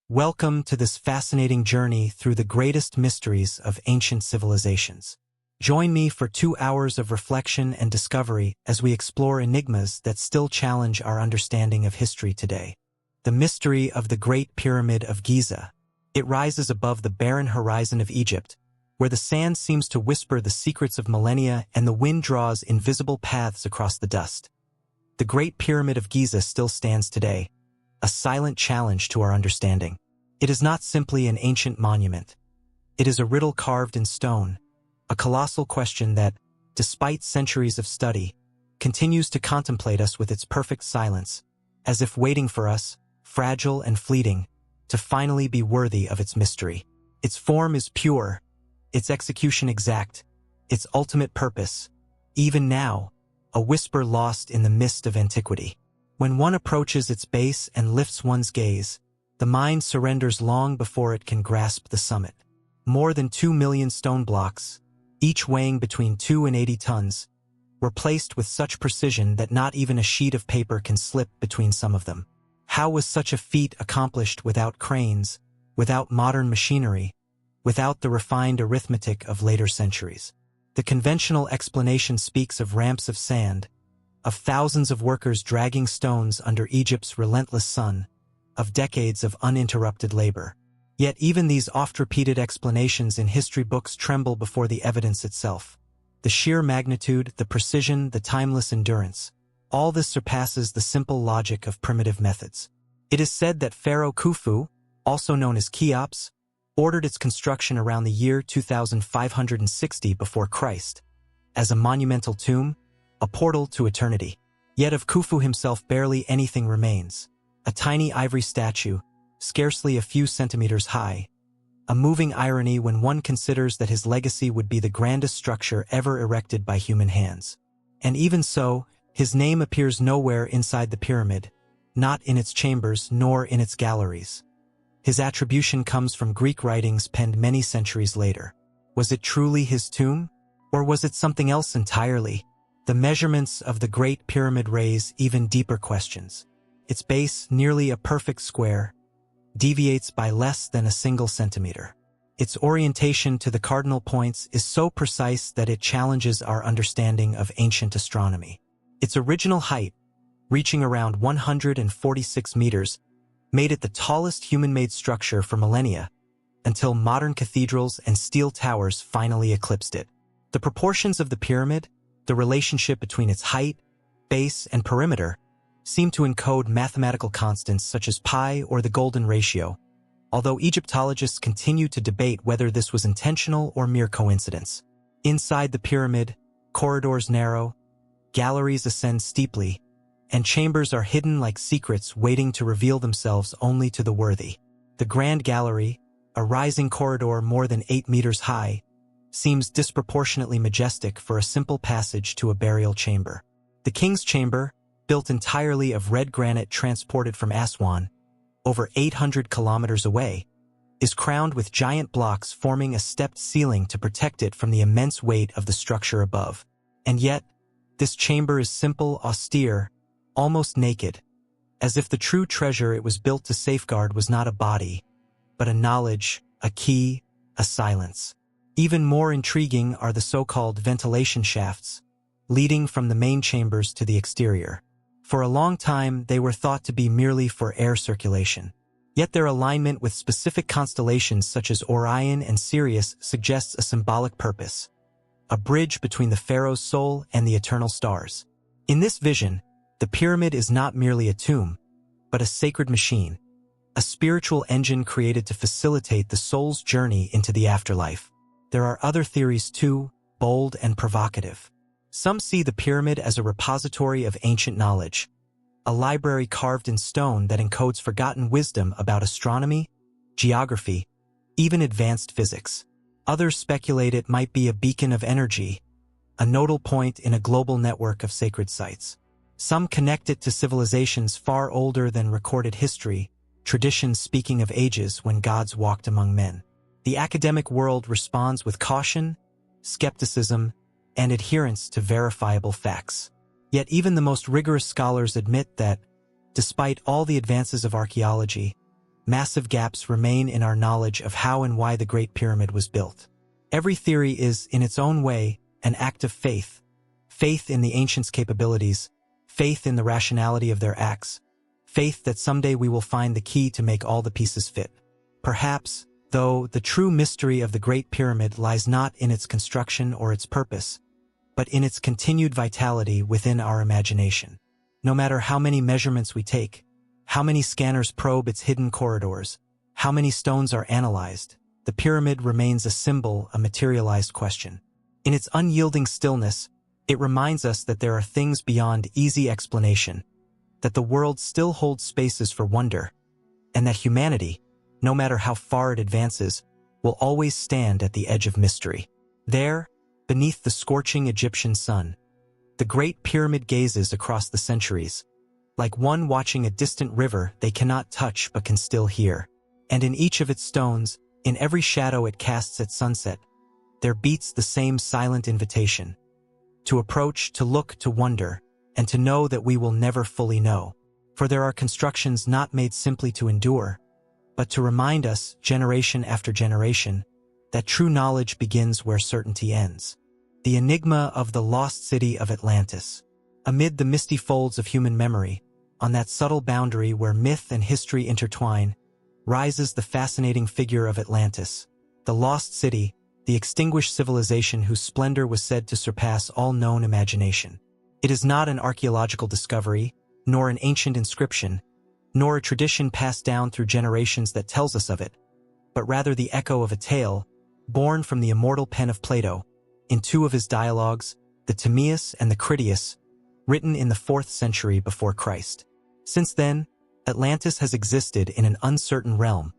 Welcome to this fascinating journey through the greatest mysteries of ancient civilizations. Join me for 2 hours of reflection and discovery as we explore enigmas that still challenge our understanding of history today. The mystery of the Great Pyramid of Giza. It rises above the barren horizon of Egypt, where the sand seems to whisper the secrets of millennia and the wind draws invisible paths across the dust. The Great Pyramid of Giza still stands today, a silent challenge to our understanding. It is not simply an ancient monument. It is a riddle carved in stone, a colossal question that, despite centuries of study, continues to contemplate us with its perfect silence, as if waiting for us, fragile and fleeting, to finally be worthy of its mystery. Its form is pure, its execution exact, its ultimate purpose, even now, a whisper lost in the mist of antiquity. When one approaches its base and lifts one's gaze, the mind surrenders long before it can grasp the summit. More than 2 million stone blocks, each weighing between 2 and 80 tons, were placed with such precision that not even a sheet of paper can slip between some of them. How was such a feat accomplished without cranes, without modern machinery, without the refined arithmetic of later centuries? The conventional explanation speaks of ramps of sand, of thousands of workers dragging stones under Egypt's relentless sun, of decades of uninterrupted labor. Yet even these oft-repeated explanations in history books tremble before the evidence itself. The sheer magnitude, the precision, the timeless endurance, all this surpasses the simple logic of primitive methods. It is said that Pharaoh Khufu, also known as Cheops, ordered its construction around the year 2560 before Christ, as a monumental tomb, a portal to eternity. Yet of Khufu himself barely anything remains. A tiny ivory statue, scarcely a few centimeters high. A moving irony when one considers that his legacy would be the grandest structure ever erected by human hands. And even so, his name appears nowhere inside the pyramid, not in its chambers nor in its galleries. His attribution comes from Greek writings penned many centuries later. Was it truly his tomb? Or was it something else entirely? The measurements of the Great Pyramid raise even deeper questions. Its base, nearly a perfect square, deviates by less than a single centimeter. Its orientation to the cardinal points is so precise that it challenges our understanding of ancient astronomy. Its original height, reaching around 146 meters, made it the tallest human-made structure for millennia, until modern cathedrals and steel towers finally eclipsed it. The proportions of the pyramid, the relationship between its height, base, and perimeter, seem to encode mathematical constants such as pi or the golden ratio, although Egyptologists continue to debate whether this was intentional or mere coincidence. Inside the pyramid, corridors narrow, galleries ascend steeply, and chambers are hidden like secrets waiting to reveal themselves only to the worthy. The Grand Gallery, a rising corridor more than 8 meters high, seems disproportionately majestic for a simple passage to a burial chamber. The King's Chamber, built entirely of red granite transported from Aswan, over 800 kilometers away, is crowned with giant blocks forming a stepped ceiling to protect it from the immense weight of the structure above. And yet, this chamber is simple, austere, almost naked, as if the true treasure it was built to safeguard was not a body, but a knowledge, a key, a silence. Even more intriguing are the so-called ventilation shafts, leading from the main chambers to the exterior. For a long time, they were thought to be merely for air circulation. Yet their alignment with specific constellations such as Orion and Sirius suggests a symbolic purpose, a bridge between the pharaoh's soul and the eternal stars. In this vision, the pyramid is not merely a tomb, but a sacred machine, a spiritual engine created to facilitate the soul's journey into the afterlife. There are other theories too, bold and provocative. Some see the pyramid as a repository of ancient knowledge, a library carved in stone that encodes forgotten wisdom about astronomy, geography, even advanced physics. Others speculate it might be a beacon of energy, a nodal point in a global network of sacred sites. Some connect it to civilizations far older than recorded history, traditions speaking of ages when gods walked among men. The academic world responds with caution, skepticism, and adherence to verifiable facts. Yet even the most rigorous scholars admit that, despite all the advances of archaeology, massive gaps remain in our knowledge of how and why the Great Pyramid was built. Every theory is, in its own way, an act of faith. Faith in the ancients' capabilities, faith in the rationality of their acts, faith that someday we will find the key to make all the pieces fit. Perhaps, though, the true mystery of the Great Pyramid lies not in its construction or its purpose, but in its continued vitality within our imagination. No matter how many measurements we take, how many scanners probe its hidden corridors, how many stones are analyzed, the pyramid remains a symbol, a materialized question. In its unyielding stillness, it reminds us that there are things beyond easy explanation, that the world still holds spaces for wonder, and that humanity, no matter how far it advances, will always stand at the edge of mystery. There, beneath the scorching Egyptian sun, the Great Pyramid gazes across the centuries, like one watching a distant river they cannot touch but can still hear. And in each of its stones, in every shadow it casts at sunset, there beats the same silent invitation: to approach, to look, to wonder, and to know that we will never fully know. For there are constructions not made simply to endure, but to remind us, generation after generation, that true knowledge begins where certainty ends. The enigma of the lost city of Atlantis. Amid the misty folds of human memory, on that subtle boundary where myth and history intertwine, rises the fascinating figure of Atlantis, the lost city, the extinguished civilization whose splendor was said to surpass all known imagination. It is not an archaeological discovery, nor an ancient inscription, nor a tradition passed down through generations that tells us of it, but rather the echo of a tale, born from the immortal pen of Plato, in two of his dialogues, the Timaeus and the Critias, written in the 4th century before Christ. Since then, Atlantis has existed in an uncertain realm,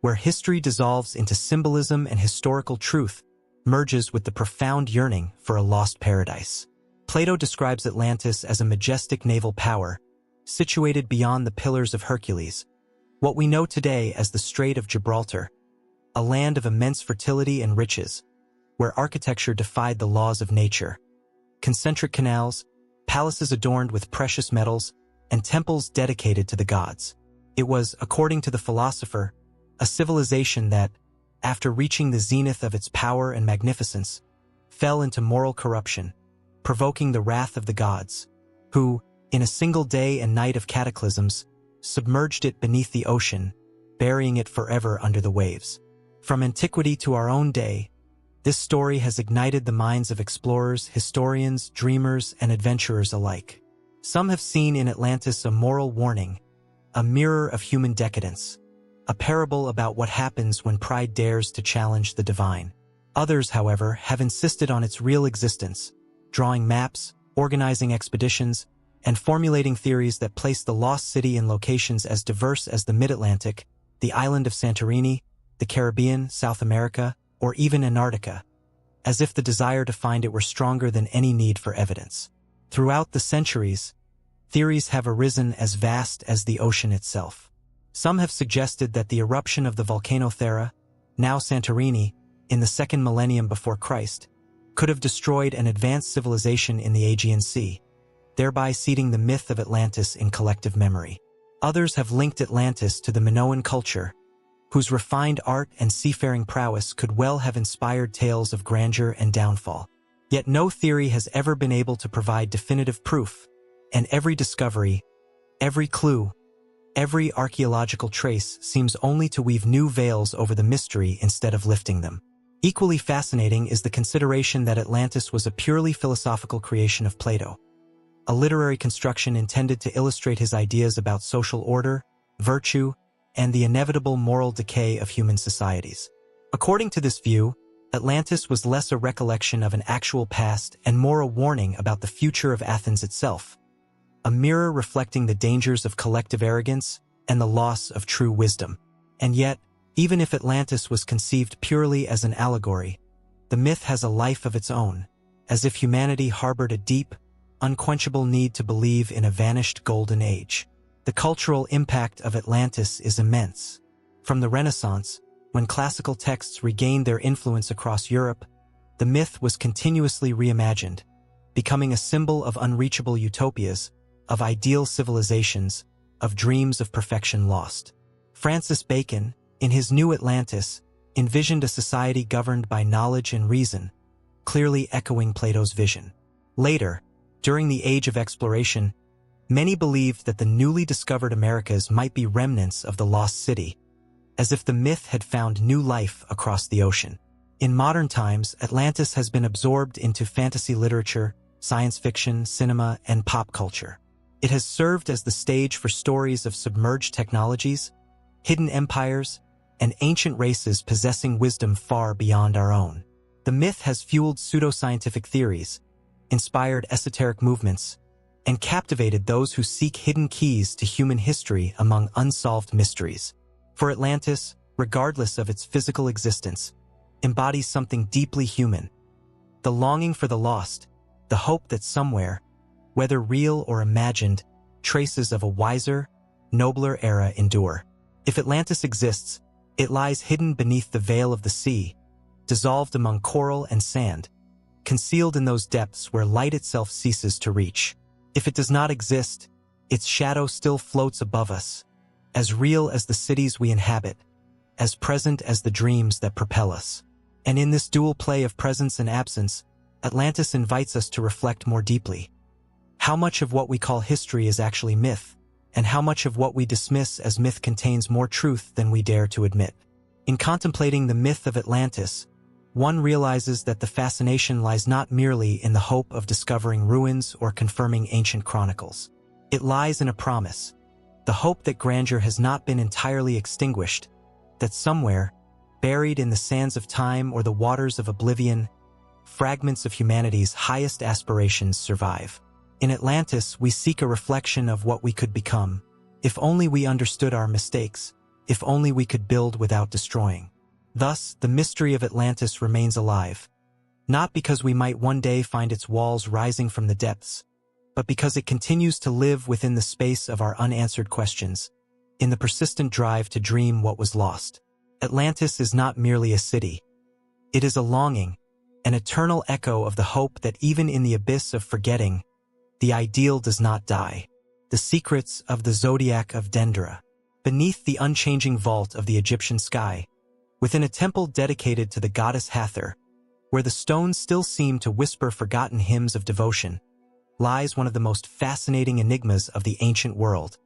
where history dissolves into symbolism and historical truth merges with the profound yearning for a lost paradise. Plato describes Atlantis as a majestic naval power, situated beyond the Pillars of Hercules, what we know today as the Strait of Gibraltar, a land of immense fertility and riches, where architecture defied the laws of nature. Concentric canals, palaces adorned with precious metals, and temples dedicated to the gods. It was, according to the philosopher, a civilization that, after reaching the zenith of its power and magnificence, fell into moral corruption, provoking the wrath of the gods, who, in a single day and night of cataclysms, submerged it beneath the ocean, burying it forever under the waves. From antiquity to our own day, this story has ignited the minds of explorers, historians, dreamers, and adventurers alike. Some have seen in Atlantis a moral warning, a mirror of human decadence, a parable about what happens when pride dares to challenge the divine. Others, however, have insisted on its real existence, drawing maps, organizing expeditions, and formulating theories that place the lost city in locations as diverse as the Mid-Atlantic, the island of Santorini, the Caribbean, South America, or even Antarctica, as if the desire to find it were stronger than any need for evidence. Throughout the centuries, theories have arisen as vast as the ocean itself. Some have suggested that the eruption of the volcano Thera, now Santorini, in the 2nd millennium before Christ, could have destroyed an advanced civilization in the Aegean Sea, thereby seeding the myth of Atlantis in collective memory. Others have linked Atlantis to the Minoan culture, whose refined art and seafaring prowess could well have inspired tales of grandeur and downfall. Yet no theory has ever been able to provide definitive proof, and every discovery, every clue, every archaeological trace seems only to weave new veils over the mystery instead of lifting them. Equally fascinating is the consideration that Atlantis was a purely philosophical creation of Plato, a literary construction intended to illustrate his ideas about social order, virtue, and the inevitable moral decay of human societies. According to this view, Atlantis was less a recollection of an actual past and more a warning about the future of Athens itself, a mirror reflecting the dangers of collective arrogance and the loss of true wisdom. And yet, even if Atlantis was conceived purely as an allegory, the myth has a life of its own, as if humanity harbored a deep, unquenchable need to believe in a vanished golden age. The cultural impact of Atlantis is immense. From the Renaissance, when classical texts regained their influence across Europe, the myth was continuously reimagined, becoming a symbol of unreachable utopias, of ideal civilizations, of dreams of perfection lost. Francis Bacon, in his New Atlantis, envisioned a society governed by knowledge and reason, clearly echoing Plato's vision. Later, during the Age of Exploration, many believed that the newly discovered Americas might be remnants of the lost city, as if the myth had found new life across the ocean. In modern times, Atlantis has been absorbed into fantasy literature, science fiction, cinema, and pop culture. It has served as the stage for stories of submerged technologies, hidden empires, and ancient races possessing wisdom far beyond our own. The myth has fueled pseudoscientific theories, inspired esoteric movements, and captivated those who seek hidden keys to human history among unsolved mysteries. For Atlantis, regardless of its physical existence, embodies something deeply human: the longing for the lost, the hope that somewhere, whether real or imagined, traces of a wiser, nobler era endure. If Atlantis exists, it lies hidden beneath the veil of the sea, dissolved among coral and sand, concealed in those depths where light itself ceases to reach. If it does not exist, its shadow still floats above us, as real as the cities we inhabit, as present as the dreams that propel us. And in this dual play of presence and absence, Atlantis invites us to reflect more deeply. How much of what we call history is actually myth, and how much of what we dismiss as myth contains more truth than we dare to admit? In contemplating the myth of Atlantis, one realizes that the fascination lies not merely in the hope of discovering ruins or confirming ancient chronicles. It lies in a promise, the hope that grandeur has not been entirely extinguished, that somewhere, buried in the sands of time or the waters of oblivion, fragments of humanity's highest aspirations survive. In Atlantis, we seek a reflection of what we could become, if only we understood our mistakes, if only we could build without destroying. Thus, the mystery of Atlantis remains alive, not because we might one day find its walls rising from the depths, but because it continues to live within the space of our unanswered questions, in the persistent drive to dream what was lost. Atlantis is not merely a city. It is a longing, an eternal echo of the hope that even in the abyss of forgetting, the ideal does not die. The secrets of the Zodiac of Dendera. Beneath the unchanging vault of the Egyptian sky, within a temple dedicated to the goddess Hathor, where the stones still seem to whisper forgotten hymns of devotion, lies one of the most fascinating enigmas of the ancient world,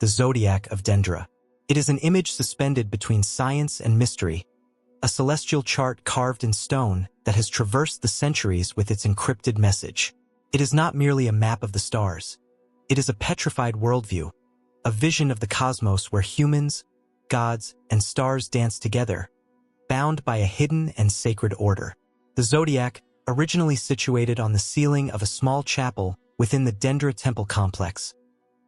the Zodiac of Dendera. It is an image suspended between science and mystery, a celestial chart carved in stone that has traversed the centuries with its encrypted message. It is not merely a map of the stars. It is a petrified worldview, a vision of the cosmos where humans, gods, and stars dance together, bound by a hidden and sacred order. The Zodiac, originally situated on the ceiling of a small chapel within the Dendera temple complex,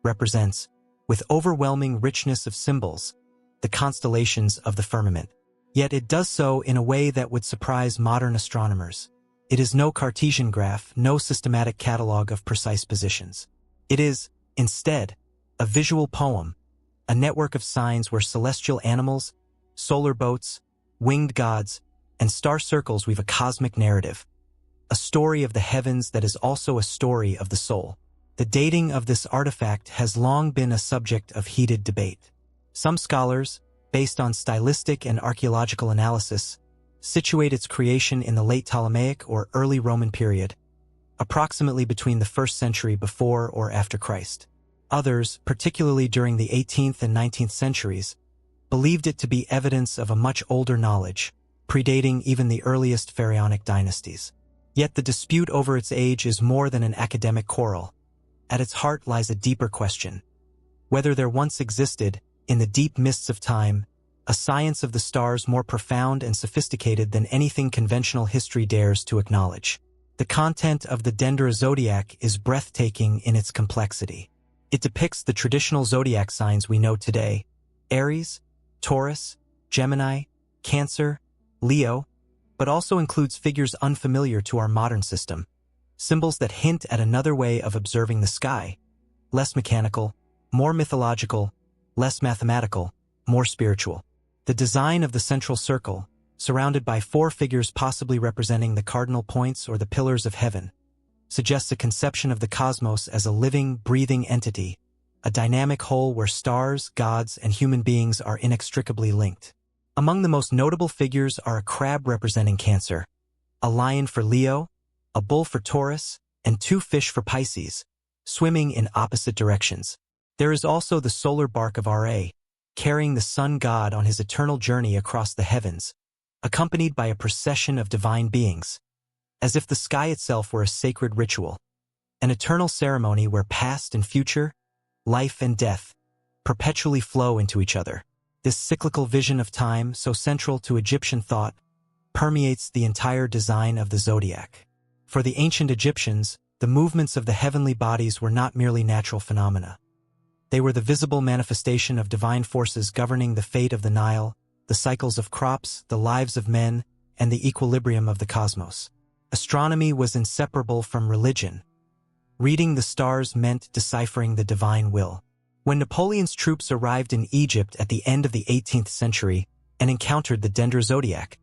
represents, with overwhelming richness of symbols, the constellations of the firmament. Yet it does so in a way that would surprise modern astronomers. It is no Cartesian graph, no systematic catalog of precise positions. It is, instead, a visual poem, a network of signs where celestial animals, solar boats, winged gods, and star circles weave a cosmic narrative, a story of the heavens that is also a story of the soul. The dating of this artifact has long been a subject of heated debate. Some scholars, based on stylistic and archaeological analysis, situate its creation in the late Ptolemaic or early Roman period, approximately between the 1st century before or after Christ. Others, particularly during the 18th and 19th centuries, believed it to be evidence of a much older knowledge, predating even the earliest pharaonic dynasties. Yet the dispute over its age is more than an academic quarrel. At its heart lies a deeper question: whether there once existed, in the deep mists of time, a science of the stars more profound and sophisticated than anything conventional history dares to acknowledge. The content of the Dendera zodiac is breathtaking in its complexity. It depicts the traditional zodiac signs we know today: Aries, Taurus, Gemini, Cancer, Leo, but also includes figures unfamiliar to our modern system, symbols that hint at another way of observing the sky, less mechanical, more mythological, less mathematical, more spiritual. The design of the central circle, surrounded by 4 figures possibly representing the cardinal points or the pillars of heaven, suggests a conception of the cosmos as a living, breathing entity, a dynamic whole where stars, gods, and human beings are inextricably linked. Among the most notable figures are a crab representing Cancer, a lion for Leo, a bull for Taurus, and two fish for Pisces, swimming in opposite directions. There is also the solar bark of Ra, carrying the sun god on his eternal journey across the heavens, accompanied by a procession of divine beings, as if the sky itself were a sacred ritual, an eternal ceremony where past and future, life and death, perpetually flow into each other. This cyclical vision of time, so central to Egyptian thought, permeates the entire design of the zodiac. For the ancient Egyptians, the movements of the heavenly bodies were not merely natural phenomena. They were the visible manifestation of divine forces governing the fate of the Nile, the cycles of crops, the lives of men, and the equilibrium of the cosmos. Astronomy was inseparable from religion. Reading the stars meant deciphering the divine will. When Napoleon's troops arrived in Egypt at the end of the 18th century and encountered the Dendera zodiac,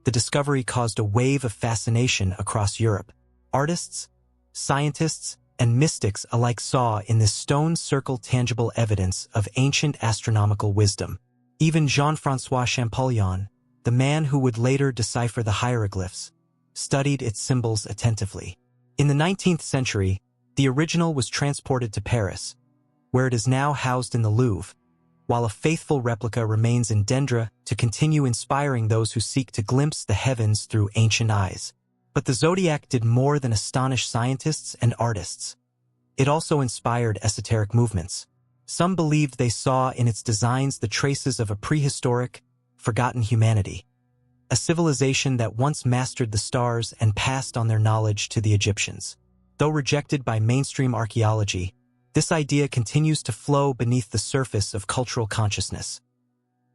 the discovery caused a wave of fascination across Europe. Artists, scientists, and mystics alike saw in this stone-circle tangible evidence of ancient astronomical wisdom. Even Jean-François Champollion, the man who would later decipher the hieroglyphs, studied its symbols attentively. In the 19th century, the original was transported to Paris, where it is now housed in the Louvre, while a faithful replica remains in Dendera to continue inspiring those who seek to glimpse the heavens through ancient eyes. But the zodiac did more than astonish scientists and artists. It also inspired esoteric movements. Some believed they saw in its designs the traces of a prehistoric, forgotten humanity, a civilization that once mastered the stars and passed on their knowledge to the Egyptians. Though rejected by mainstream archaeology, this idea continues to flow beneath the surface of cultural consciousness.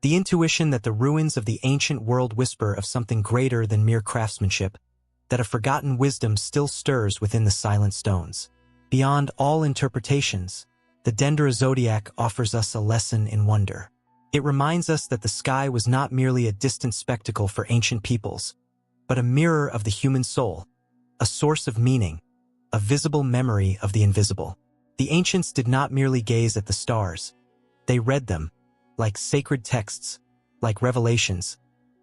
The intuition that the ruins of the ancient world whisper of something greater than mere craftsmanship, that a forgotten wisdom still stirs within the silent stones. Beyond all interpretations, the Dendera zodiac offers us a lesson in wonder. It reminds us that the sky was not merely a distant spectacle for ancient peoples, but a mirror of the human soul, a source of meaning, a visible memory of the invisible. The ancients did not merely gaze at the stars. They read them, like sacred texts, like revelations,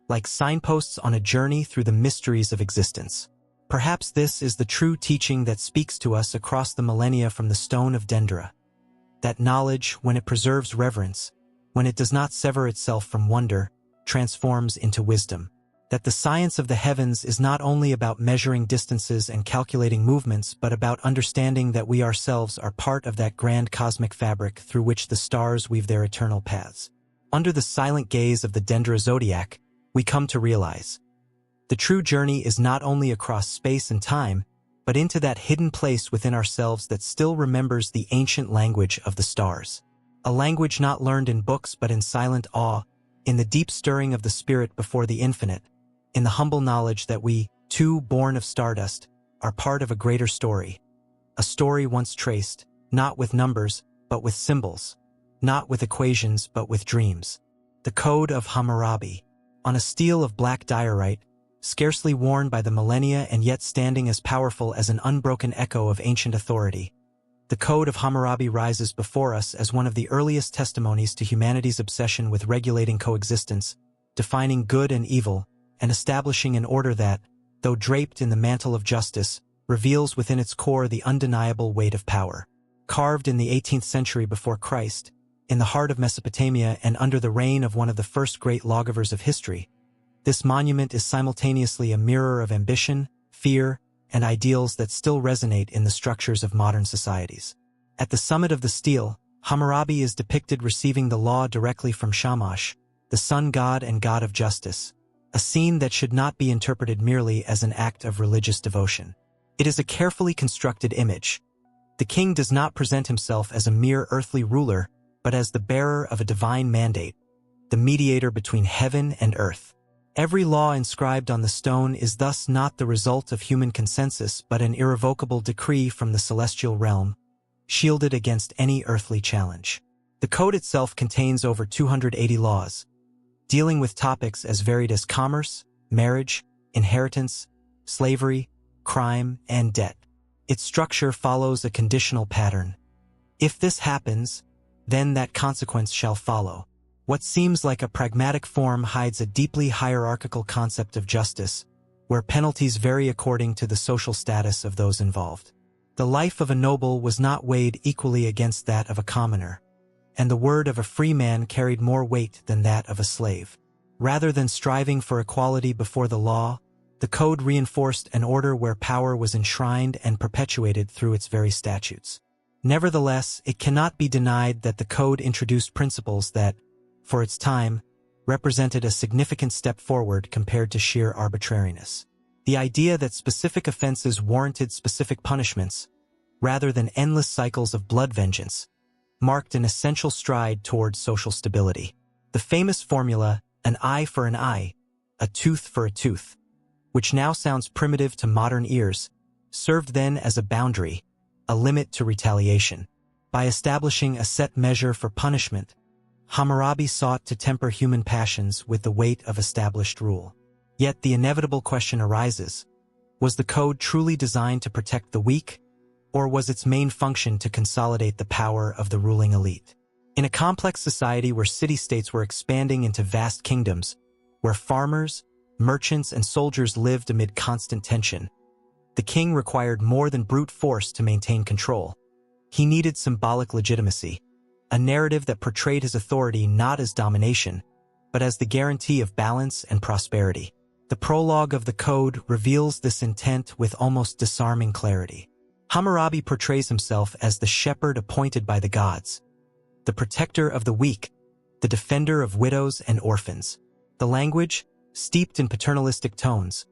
like signposts on a journey through the mysteries of existence. Perhaps this is the true teaching that speaks to us across the millennia from the stone of Dendera. That knowledge, when it preserves reverence, when it does not sever itself from wonder, transforms into wisdom. That the science of the heavens is not only about measuring distances and calculating movements, but about understanding that we ourselves are part of that grand cosmic fabric through which the stars weave their eternal paths. Under the silent gaze of the Dendera zodiac, we come to realize the true journey is not only across space and time, but into that hidden place within ourselves that still remembers the ancient language of the stars. A language not learned in books but in silent awe, in the deep stirring of the spirit before the infinite, in the humble knowledge that we, too born of stardust, are part of a greater story. A story once traced, not with numbers, but with symbols, not with equations, but with dreams. The Code of Hammurabi, on a stele of black diorite, scarcely worn by the millennia and yet standing as powerful as an unbroken echo of ancient authority. The Code of Hammurabi rises before us as one of the earliest testimonies to humanity's obsession with regulating coexistence, defining good and evil, and establishing an order that, though draped in the mantle of justice, reveals within its core the undeniable weight of power. Carved in the 18th century before Christ, in the heart of Mesopotamia and under the reign of one of the first great lawgivers of history, this monument is simultaneously a mirror of ambition, fear, and ideals that still resonate in the structures of modern societies. At the summit of the stele, Hammurabi is depicted receiving the law directly from Shamash, the sun god and god of justice, a scene that should not be interpreted merely as an act of religious devotion. It is a carefully constructed image. The king does not present himself as a mere earthly ruler, but as the bearer of a divine mandate, the mediator between heaven and earth. Every law inscribed on the stone is thus not the result of human consensus but an irrevocable decree from the celestial realm, shielded against any earthly challenge. The code itself contains over 280 laws, dealing with topics as varied as commerce, marriage, inheritance, slavery, crime, and debt. Its structure follows a conditional pattern. If this happens, then that consequence shall follow. What seems like a pragmatic form hides a deeply hierarchical concept of justice, where penalties vary according to the social status of those involved. The life of a noble was not weighed equally against that of a commoner, and the word of a free man carried more weight than that of a slave. Rather than striving for equality before the law, the code reinforced an order where power was enshrined and perpetuated through its very statutes. Nevertheless, it cannot be denied that the code introduced principles that, for its time, represented a significant step forward compared to sheer arbitrariness. The idea that specific offenses warranted specific punishments, rather than endless cycles of blood vengeance, marked an essential stride toward social stability. The famous formula, an eye for an eye, a tooth for a tooth, which now sounds primitive to modern ears, served then as a boundary, a limit to retaliation. By establishing a set measure for punishment, Hammurabi sought to temper human passions with the weight of established rule. Yet the inevitable question arises, was the code truly designed to protect the weak, or was its main function to consolidate the power of the ruling elite? In a complex society where city-states were expanding into vast kingdoms, where farmers, merchants, and soldiers lived amid constant tension, the king required more than brute force to maintain control. He needed symbolic legitimacy, a narrative that portrayed his authority not as domination, but as the guarantee of balance and prosperity. The prologue of the code reveals this intent with almost disarming clarity. Hammurabi portrays himself as the shepherd appointed by the gods, the protector of the weak, the defender of widows and orphans. The language, steeped in paternalistic tones,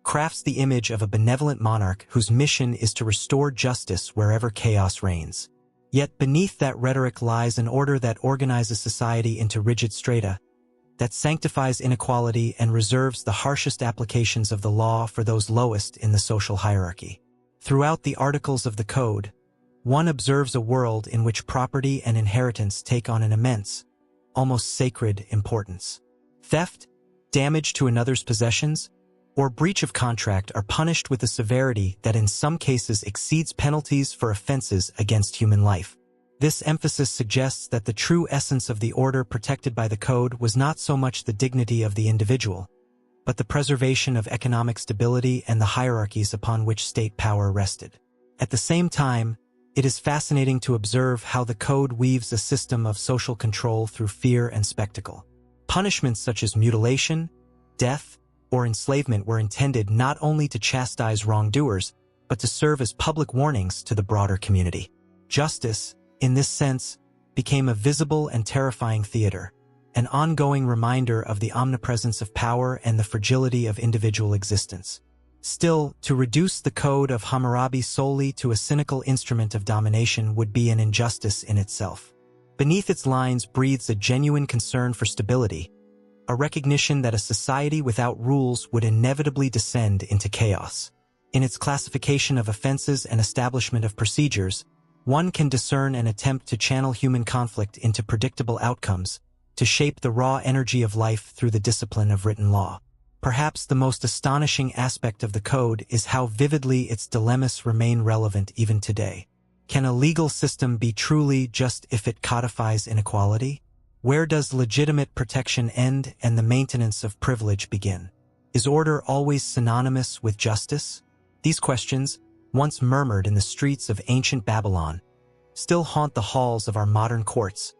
crafts the image of a benevolent monarch whose mission is to restore justice wherever chaos reigns. Yet beneath that rhetoric lies an order that organizes society into rigid strata, that sanctifies inequality and reserves the harshest applications of the law for those lowest in the social hierarchy. Throughout the articles of the code, one observes a world in which property and inheritance take on an immense, almost sacred importance. Theft, damage to another's possessions, or breach of contract are punished with a severity that in some cases exceeds penalties for offenses against human life. This emphasis suggests that the true essence of the order protected by the code was not so much the dignity of the individual, but the preservation of economic stability and the hierarchies upon which state power rested. At the same time, it is fascinating to observe how the code weaves a system of social control through fear and spectacle. Punishments such as mutilation, death, or enslavement were intended not only to chastise wrongdoers, but to serve as public warnings to the broader community. Justice, in this sense, became a visible and terrifying theater, an ongoing reminder of the omnipresence of power and the fragility of individual existence. Still, to reduce the code of Hammurabi solely to a cynical instrument of domination would be an injustice in itself. Beneath its lines breathes a genuine concern for stability, a recognition that a society without rules would inevitably descend into chaos. In its classification of offenses and establishment of procedures, one can discern an attempt to channel human conflict into predictable outcomes, to shape the raw energy of life through the discipline of written law. Perhaps the most astonishing aspect of the code is how vividly its dilemmas remain relevant even today. Can a legal system be truly just if it codifies inequality? Where does legitimate protection end and the maintenance of privilege begin? Is order always synonymous with justice? These questions, once murmured in the streets of ancient Babylon, still haunt the halls of our modern courts,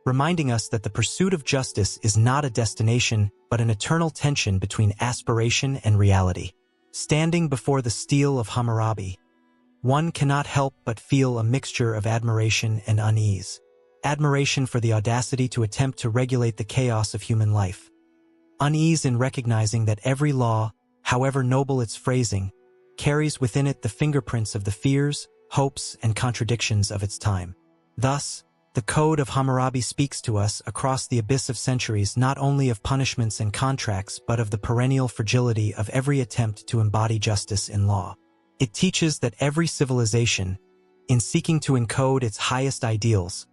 reminding us that the pursuit of justice is not a destination but an eternal tension between aspiration and reality. Standing before the stele of Hammurabi, one cannot help but feel a mixture of admiration and unease. Admiration for the audacity to attempt to regulate the chaos of human life. Unease in recognizing that every law, however noble its phrasing, carries within it the fingerprints of the fears, hopes, and contradictions of its time. Thus, the Code of Hammurabi speaks to us across the abyss of centuries not only of punishments and contracts but of the perennial fragility of every attempt to embody justice in law. It teaches that every civilization, in seeking to encode its highest ideals,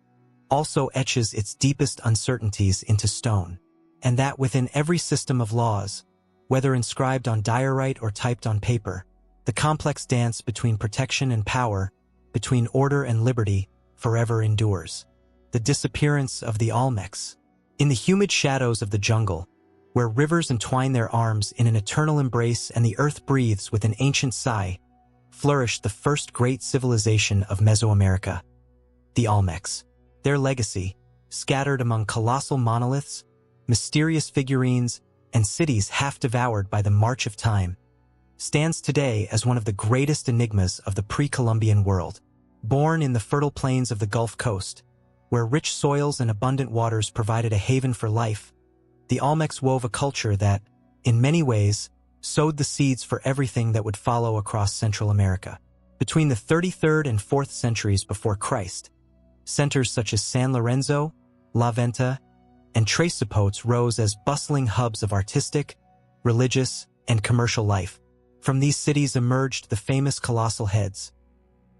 also etches its deepest uncertainties into stone, and that within every system of laws, whether inscribed on diorite or typed on paper, the complex dance between protection and power, between order and liberty, forever endures. the disappearance of the Olmecs. In the humid shadows of the jungle, where rivers entwine their arms in an eternal embrace and the earth breathes with an ancient sigh, flourished the first great civilization of Mesoamerica, the Olmecs. Their legacy, scattered among colossal monoliths, mysterious figurines, and cities half devoured by the march of time, stands today as one of the greatest enigmas of the pre-Columbian world. Born in the fertile plains of the Gulf Coast, where rich soils and abundant waters provided a haven for life, the Olmecs wove a culture that, in many ways, sowed the seeds for everything that would follow across Central America. Between the 33rd and 4th centuries before Christ, centers such as San Lorenzo, La Venta, and Tres Zapotes rose as bustling hubs of artistic, religious, and commercial life. From these cities emerged the famous colossal heads,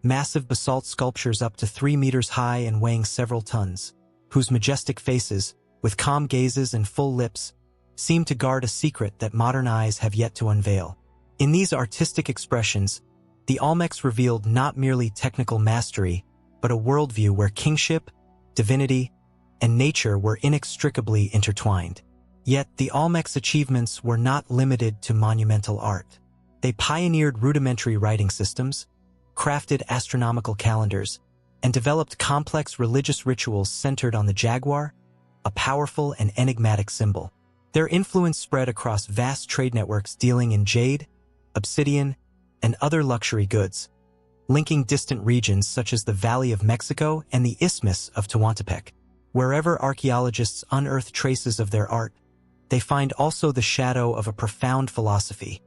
massive basalt sculptures up to 3 meters high and weighing several tons, whose majestic faces, with calm gazes and full lips, seem to guard a secret that modern eyes have yet to unveil. In these artistic expressions, the Olmecs revealed not merely technical mastery, but a worldview where kingship, divinity, and nature were inextricably intertwined. Yet the Olmecs' achievements were not limited to monumental art. They pioneered rudimentary writing systems, crafted astronomical calendars, and developed complex religious rituals centered on the jaguar, a powerful and enigmatic symbol. Their influence spread across vast trade networks dealing in jade, obsidian, and other luxury goods, linking distant regions such as the Valley of Mexico and the Isthmus of Tehuantepec. Wherever archaeologists unearth traces of their art, they find also the shadow of a profound philosophy,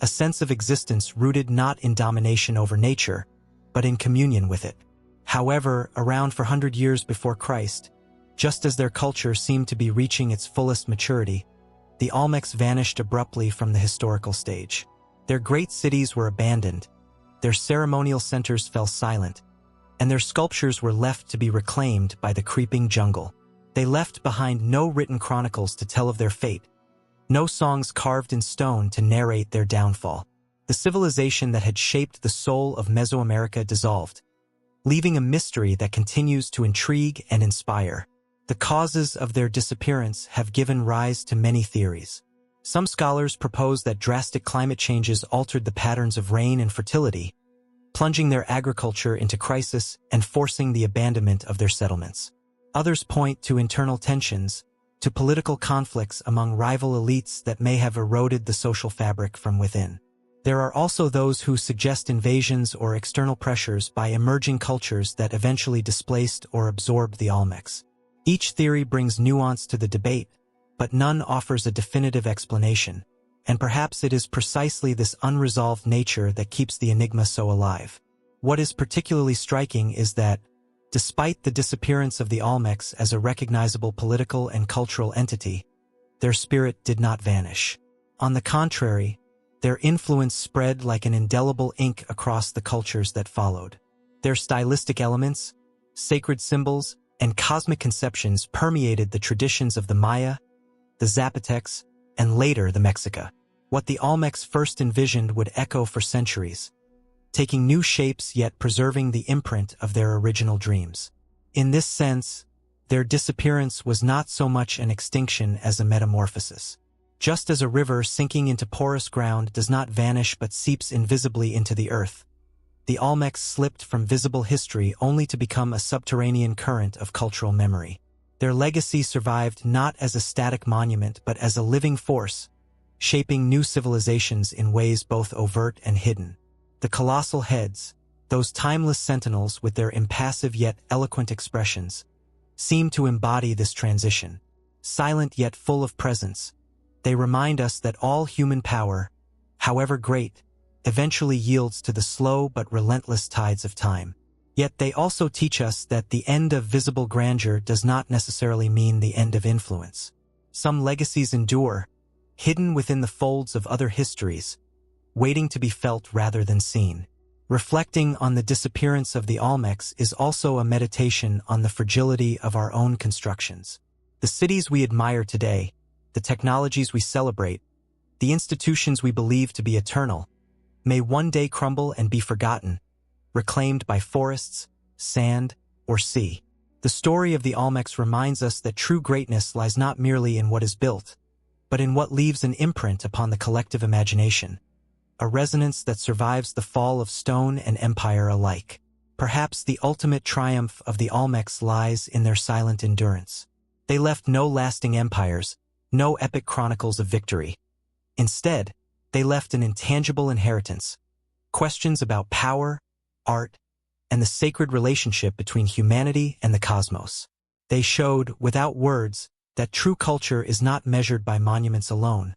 a sense of existence rooted not in domination over nature, but in communion with it. However, around 400 years before Christ, just as their culture seemed to be reaching its fullest maturity, the Olmecs vanished abruptly from the historical stage. Their great cities were abandoned, their ceremonial centers fell silent, and their sculptures were left to be reclaimed by the creeping jungle. They left behind no written chronicles to tell of their fate, no songs carved in stone to narrate their downfall. The civilization that had shaped the soul of Mesoamerica dissolved, leaving a mystery that continues to intrigue and inspire. The causes of their disappearance have given rise to many theories. Some scholars propose that drastic climate changes altered the patterns of rain and fertility, plunging their agriculture into crisis and forcing the abandonment of their settlements. Others point to internal tensions, to political conflicts among rival elites that may have eroded the social fabric from within. There are also those who suggest invasions or external pressures by emerging cultures that eventually displaced or absorbed the Olmecs. Each theory brings nuance to the debate, but none offers a definitive explanation, and perhaps it is precisely this unresolved nature that keeps the enigma so alive. What is particularly striking is that, despite the disappearance of the Olmecs as a recognizable political and cultural entity, their spirit did not vanish. On the contrary, their influence spread like an indelible ink across the cultures that followed. Their stylistic elements, sacred symbols, and cosmic conceptions permeated the traditions of the Maya, the Zapotecs, and later the Mexica. What the Olmecs first envisioned would echo for centuries, taking new shapes yet preserving the imprint of their original dreams. In this sense, their disappearance was not so much an extinction as a metamorphosis. Just as a river sinking into porous ground does not vanish but seeps invisibly into the earth, the Olmecs slipped from visible history only to become a subterranean current of cultural memory. Their legacy survived not as a static monument but as a living force, shaping new civilizations in ways both overt and hidden. The colossal heads, those timeless sentinels with their impassive yet eloquent expressions, seem to embody this transition. Silent yet full of presence, they remind us that all human power, however great, eventually yields to the slow but relentless tides of time. Yet they also teach us that the end of visible grandeur does not necessarily mean the end of influence. Some legacies endure, hidden within the folds of other histories, waiting to be felt rather than seen. Reflecting on the disappearance of the Olmecs is also a meditation on the fragility of our own constructions. The cities we admire today, the technologies we celebrate, the institutions we believe to be eternal, may one day crumble and be forgotten, reclaimed by forests, sand, or sea. The story of the Olmecs reminds us that true greatness lies not merely in what is built, but in what leaves an imprint upon the collective imagination, a resonance that survives the fall of stone and empire alike. Perhaps the ultimate triumph of the Olmecs lies in their silent endurance. They left no lasting empires, no epic chronicles of victory. Instead, they left an intangible inheritance, questions about power, art, and the sacred relationship between humanity and the cosmos. They showed, without words, that true culture is not measured by monuments alone,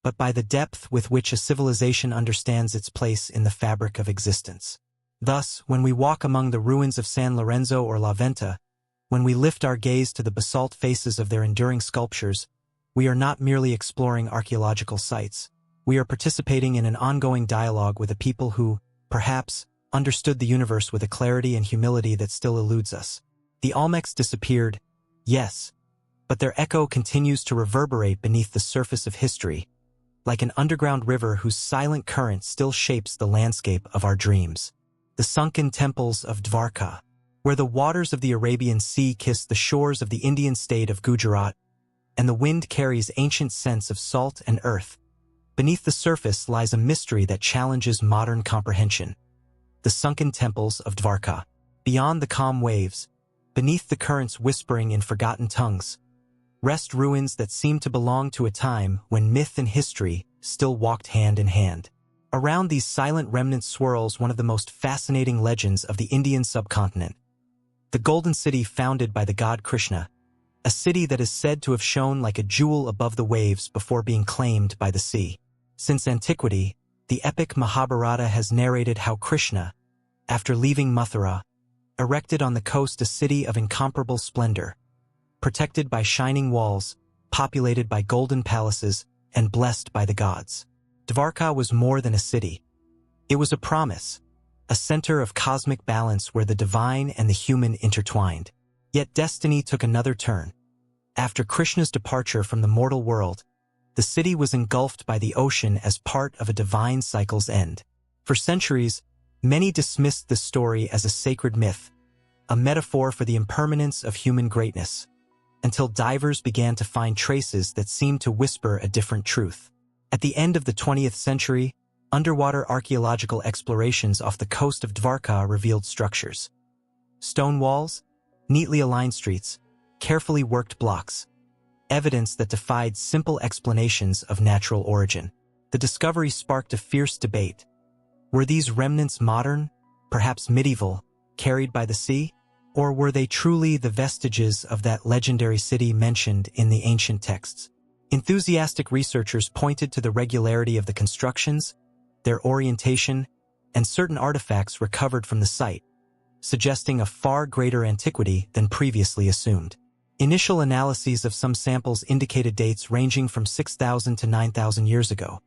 but by the depth with which a civilization understands its place in the fabric of existence. Thus, when we walk among the ruins of San Lorenzo or La Venta, when we lift our gaze to the basalt faces of their enduring sculptures, we are not merely exploring archaeological sites. We are participating in an ongoing dialogue with a people who, perhaps, understood the universe with a clarity and humility that still eludes us. The Olmecs disappeared, yes, but their echo continues to reverberate beneath the surface of history, like an underground river whose silent current still shapes the landscape of our dreams. The sunken temples of Dwarka, where the waters of the Arabian Sea kiss the shores of the Indian state of Gujarat, and the wind carries ancient scents of salt and earth. Beneath the surface lies a mystery that challenges modern comprehension. The sunken temples of Dwarka, beyond the calm waves, beneath the currents whispering in forgotten tongues, rest ruins that seem to belong to a time when myth and history still walked hand in hand. Around these silent remnants swirls one of the most fascinating legends of the Indian subcontinent, the Golden City founded by the god Krishna, a city that is said to have shone like a jewel above the waves before being claimed by the sea. Since antiquity, the epic Mahabharata has narrated how Krishna, after leaving Mathura, erected on the coast a city of incomparable splendor, protected by shining walls, populated by golden palaces, and blessed by the gods. Dwarka was more than a city. It was a promise, a center of cosmic balance where the divine and the human intertwined. Yet destiny took another turn. After Krishna's departure from the mortal world, the city was engulfed by the ocean as part of a divine cycle's end. For centuries, many dismissed this story as a sacred myth, a metaphor for the impermanence of human greatness, until divers began to find traces that seemed to whisper a different truth. At the end of the 20th century, underwater archaeological explorations off the coast of Dwarka revealed structures. Stone walls, neatly aligned streets, carefully worked blocks, evidence that defied simple explanations of natural origin. The discovery sparked a fierce debate. Were these remnants modern, perhaps medieval, carried by the sea? Or were they truly the vestiges of that legendary city mentioned in the ancient texts? Enthusiastic researchers pointed to the regularity of the constructions, their orientation, and certain artifacts recovered from the site, suggesting a far greater antiquity than previously assumed. Initial analyses of some samples indicated dates ranging from 6,000 to 9,000 years ago,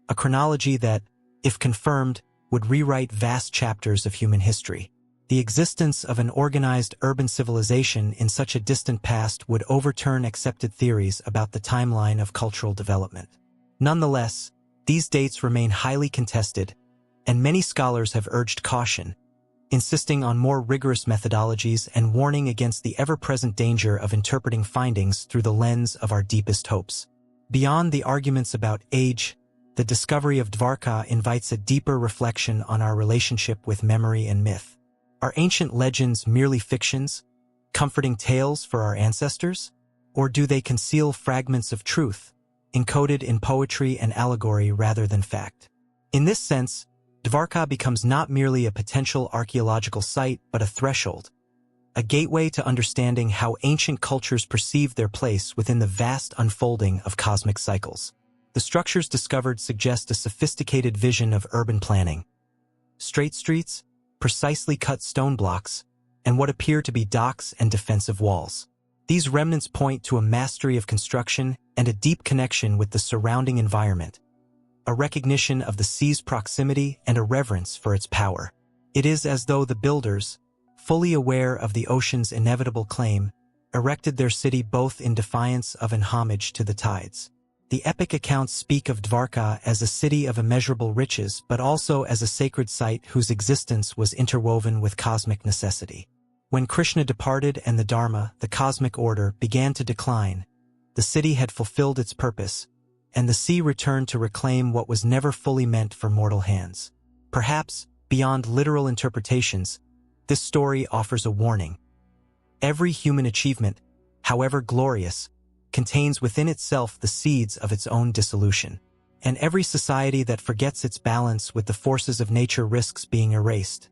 a chronology that, if confirmed, would rewrite vast chapters of human history. The existence of an organized urban civilization in such a distant past would overturn accepted theories about the timeline of cultural development. Nonetheless, these dates remain highly contested, and many scholars have urged caution, insisting on more rigorous methodologies and warning against the ever-present danger of interpreting findings through the lens of our deepest hopes. Beyond the arguments about age, the discovery of Dwarka invites a deeper reflection on our relationship with memory and myth. Are ancient legends merely fictions, comforting tales for our ancestors? Or do they conceal fragments of truth, encoded in poetry and allegory rather than fact? In this sense, Dwarka becomes not merely a potential archaeological site but a threshold, a gateway to understanding how ancient cultures perceived their place within the vast unfolding of cosmic cycles. The structures discovered suggest a sophisticated vision of urban planning. Straight streets, precisely cut stone blocks, and what appear to be docks and defensive walls. These remnants point to a mastery of construction and a deep connection with the surrounding environment, a recognition of the sea's proximity and a reverence for its power. It is as though the builders, fully aware of the ocean's inevitable claim, erected their city both in defiance of and homage to the tides. The epic accounts speak of Dwarka as a city of immeasurable riches, but also as a sacred site whose existence was interwoven with cosmic necessity. When Krishna departed and the Dharma, the cosmic order, began to decline, the city had fulfilled its purpose, and the sea returned to reclaim what was never fully meant for mortal hands. Perhaps, beyond literal interpretations, this story offers a warning. Every human achievement, however glorious, contains within itself the seeds of its own dissolution. And every society that forgets its balance with the forces of nature risks being erased,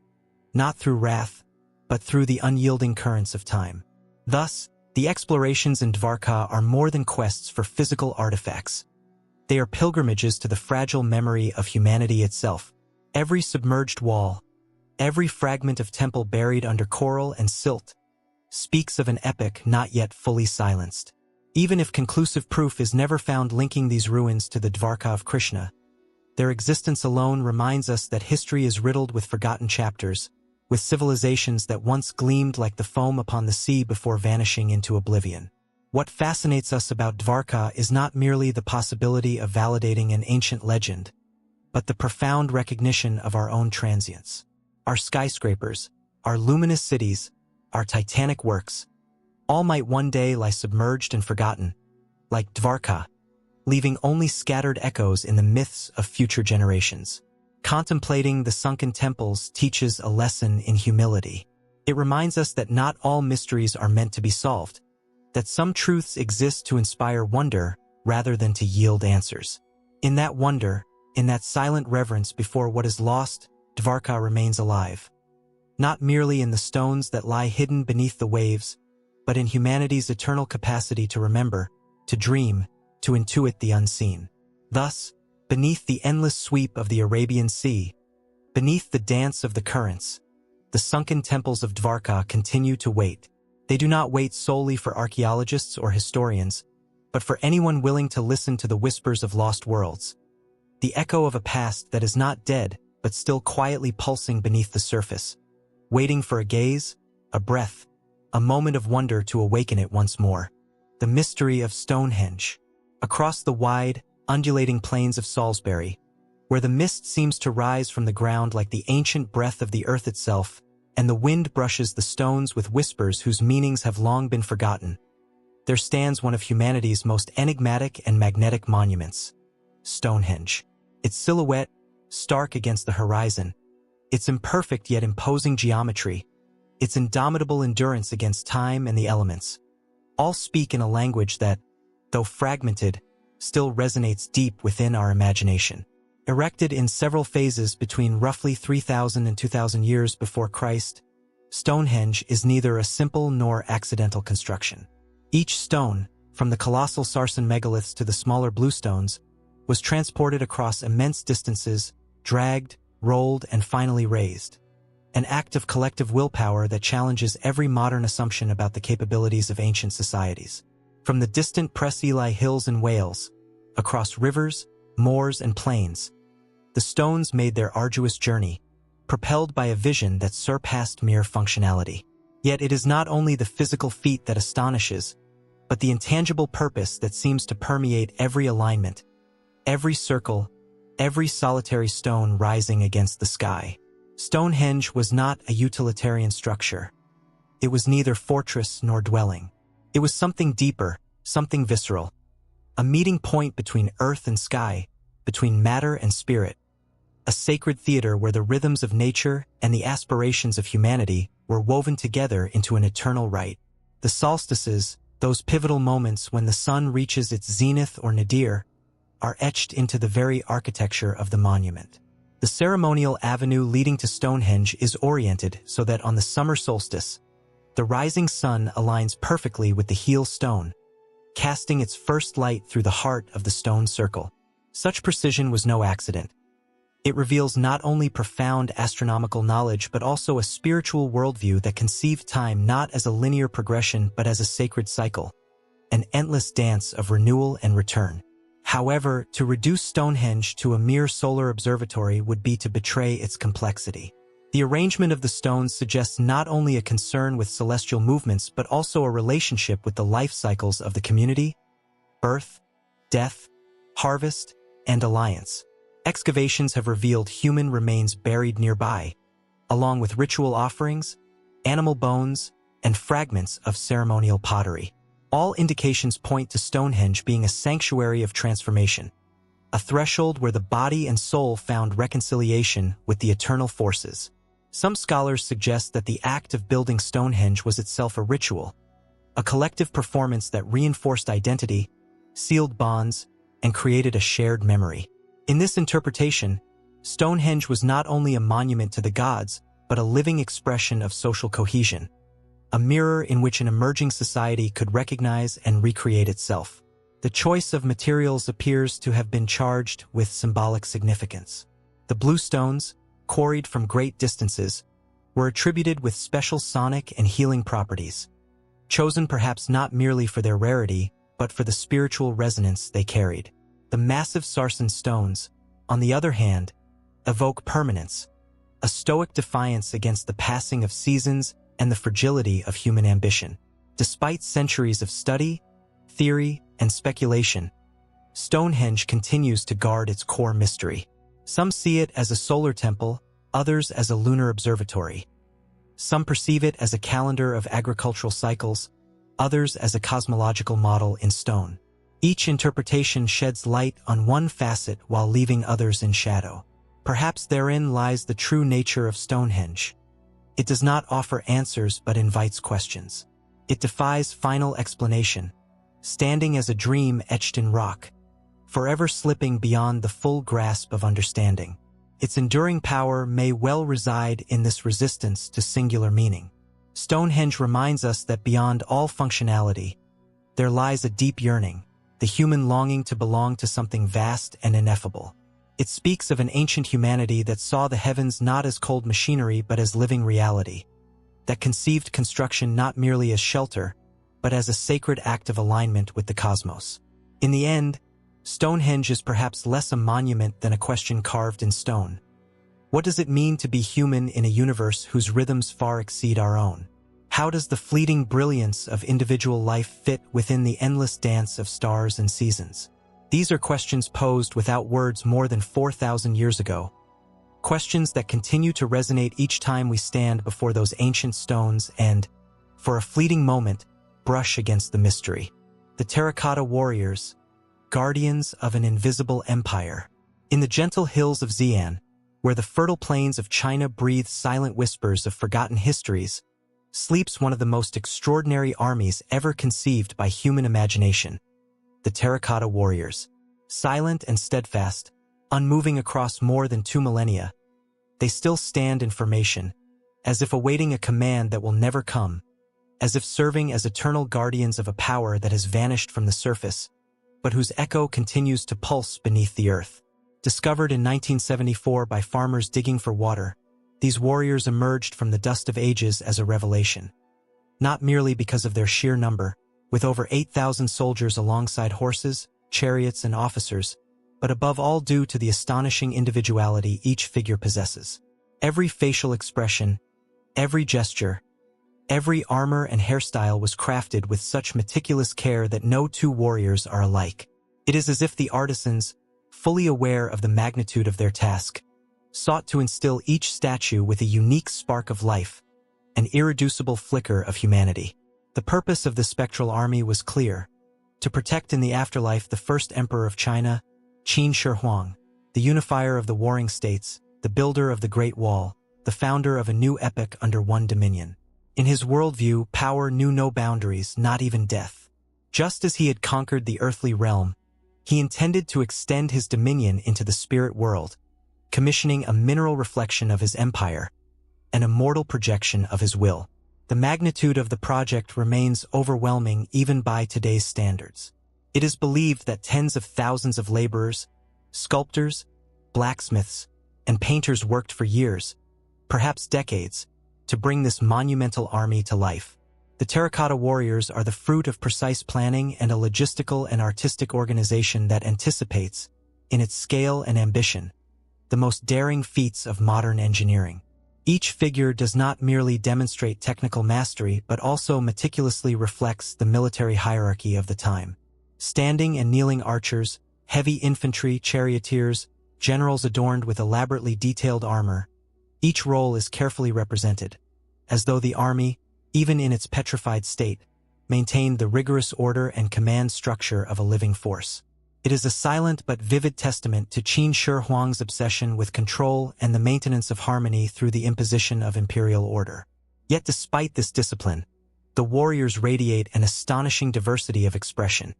not through wrath, but through the unyielding currents of time. Thus, the explorations in Dwarka are more than quests for physical artifacts. They are pilgrimages to the fragile memory of humanity itself. Every submerged wall, every fragment of temple buried under coral and silt, speaks of an epic not yet fully silenced. Even if conclusive proof is never found linking these ruins to the Dwarka of Krishna, their existence alone reminds us that history is riddled with forgotten chapters, with civilizations that once gleamed like the foam upon the sea before vanishing into oblivion. What fascinates us about Dwarka is not merely the possibility of validating an ancient legend, but the profound recognition of our own transience. Our skyscrapers, our luminous cities, our titanic works, all might one day lie submerged and forgotten, like Dwarka, leaving only scattered echoes in the myths of future generations. Contemplating the sunken temples teaches a lesson in humility. It reminds us that not all mysteries are meant to be solved, that some truths exist to inspire wonder rather than to yield answers. In that wonder, in that silent reverence before what is lost, Dwarka remains alive. Not merely in the stones that lie hidden beneath the waves, but in humanity's eternal capacity to remember, to dream, to intuit the unseen. Thus, beneath the endless sweep of the Arabian Sea, beneath the dance of the currents, the sunken temples of Dwarka continue to wait. They do not wait solely for archaeologists or historians, but for anyone willing to listen to the whispers of lost worlds, the echo of a past that is not dead but still quietly pulsing beneath the surface, waiting for a gaze, a breath, a moment of wonder to awaken it once more. The mystery of Stonehenge. Across the wide, undulating plains of Salisbury, where the mist seems to rise from the ground like the ancient breath of the earth itself, and the wind brushes the stones with whispers whose meanings have long been forgotten, there stands one of humanity's most enigmatic and magnetic monuments, Stonehenge. Its silhouette, stark against the horizon, its imperfect yet imposing geometry, its indomitable endurance against time and the elements, all speak in a language that, though fragmented, still resonates deep within our imagination. Erected in several phases between roughly 3,000 and 2,000 years before Christ, Stonehenge is neither a simple nor accidental construction. Each stone, from the colossal Sarsen megaliths to the smaller bluestones, was transported across immense distances, dragged, rolled, and finally raised. An act of collective willpower that challenges every modern assumption about the capabilities of ancient societies. From the distant Preseli Hills in Wales, across rivers, moors, and plains, the stones made their arduous journey, propelled by a vision that surpassed mere functionality. Yet it is not only the physical feat that astonishes, but the intangible purpose that seems to permeate every alignment, every circle, every solitary stone rising against the sky. Stonehenge was not a utilitarian structure. It was neither fortress nor dwelling. It was something deeper, something visceral, a meeting point between earth and sky, between matter and spirit, a sacred theater where the rhythms of nature and the aspirations of humanity were woven together into an eternal rite. The solstices, those pivotal moments when the sun reaches its zenith or nadir, are etched into the very architecture of the monument. The ceremonial avenue leading to Stonehenge is oriented so that on the summer solstice, the rising sun aligns perfectly with the heel stone, casting its first light through the heart of the stone circle. Such precision was no accident. It reveals not only profound astronomical knowledge but also a spiritual worldview that conceived time not as a linear progression but as a sacred cycle, an endless dance of renewal and return. However, to reduce Stonehenge to a mere solar observatory would be to betray its complexity. The arrangement of the stones suggests not only a concern with celestial movements but also a relationship with the life cycles of the community: birth, death, harvest, and alliance. Excavations have revealed human remains buried nearby, along with ritual offerings, animal bones, and fragments of ceremonial pottery. All indications point to Stonehenge being a sanctuary of transformation, a threshold where the body and soul found reconciliation with the eternal forces. Some scholars suggest that the act of building Stonehenge was itself a ritual, a collective performance that reinforced identity, sealed bonds, and created a shared memory. In this interpretation, Stonehenge was not only a monument to the gods, but a living expression of social cohesion, a mirror in which an emerging society could recognize and recreate itself. The choice of materials appears to have been charged with symbolic significance. The blue stones, quarried from great distances, were attributed with special sonic and healing properties, chosen perhaps not merely for their rarity, but for the spiritual resonance they carried. The massive sarsen stones, on the other hand, evoke permanence, a stoic defiance against the passing of seasons and the fragility of human ambition. Despite centuries of study, theory, and speculation, Stonehenge continues to guard its core mystery. Some see it as a solar temple, others as a lunar observatory. Some perceive it as a calendar of agricultural cycles, others as a cosmological model in stone. Each interpretation sheds light on one facet while leaving others in shadow. Perhaps therein lies the true nature of Stonehenge. It does not offer answers but invites questions. It defies final explanation, standing as a dream etched in rock, forever slipping beyond the full grasp of understanding. Its enduring power may well reside in this resistance to singular meaning. Stonehenge reminds us that beyond all functionality, there lies a deep yearning, the human longing to belong to something vast and ineffable. It speaks of an ancient humanity that saw the heavens not as cold machinery but as living reality, that conceived construction not merely as shelter, but as a sacred act of alignment with the cosmos. In the end, Stonehenge is perhaps less a monument than a question carved in stone. What does it mean to be human in a universe whose rhythms far exceed our own? How does the fleeting brilliance of individual life fit within the endless dance of stars and seasons? These are questions posed without words more than 4,000 years ago, questions that continue to resonate each time we stand before those ancient stones and, for a fleeting moment, brush against the mystery. The Terracotta Warriors, guardians of an invisible empire. In the gentle hills of Xi'an, where the fertile plains of China breathe silent whispers of forgotten histories, sleeps one of the most extraordinary armies ever conceived by human imagination. The Terracotta Warriors. Silent and steadfast, unmoving across more than 2 millennia, they still stand in formation, as if awaiting a command that will never come, as if serving as eternal guardians of a power that has vanished from the surface, but whose echo continues to pulse beneath the earth. Discovered in 1974 by farmers digging for water, these warriors emerged from the dust of ages as a revelation. Not merely because of their sheer number, with over 8,000 soldiers alongside horses, chariots, and officers, but above all due to the astonishing individuality each figure possesses. Every facial expression, every gesture, every armor and hairstyle was crafted with such meticulous care that no two warriors are alike. It is as if the artisans, fully aware of the magnitude of their task, sought to instill each statue with a unique spark of life, an irreducible flicker of humanity. The purpose of the spectral army was clear: to protect in the afterlife the first emperor of China, Qin Shi Huang, the unifier of the warring states, the builder of the Great Wall, the founder of a new epoch under one dominion. In his worldview, power knew no boundaries, not even death. Just as he had conquered the earthly realm, he intended to extend his dominion into the spirit world, commissioning a mineral reflection of his empire, an immortal projection of his will. The magnitude of the project remains overwhelming even by today's standards. It is believed that tens of thousands of laborers, sculptors, blacksmiths, and painters worked for years, perhaps decades, to bring this monumental army to life. The Terracotta Warriors are the fruit of precise planning and a logistical and artistic organization that anticipates, in its scale and ambition, the most daring feats of modern engineering. Each figure does not merely demonstrate technical mastery but also meticulously reflects the military hierarchy of the time. Standing and kneeling archers, heavy infantry, charioteers, generals adorned with elaborately detailed armor, each role is carefully represented, as though the army, even in its petrified state, maintained the rigorous order and command structure of a living force. It is a silent but vivid testament to Qin Shi Huang's obsession with control and the maintenance of harmony through the imposition of imperial order. Yet despite this discipline, the warriors radiate an astonishing diversity of expression.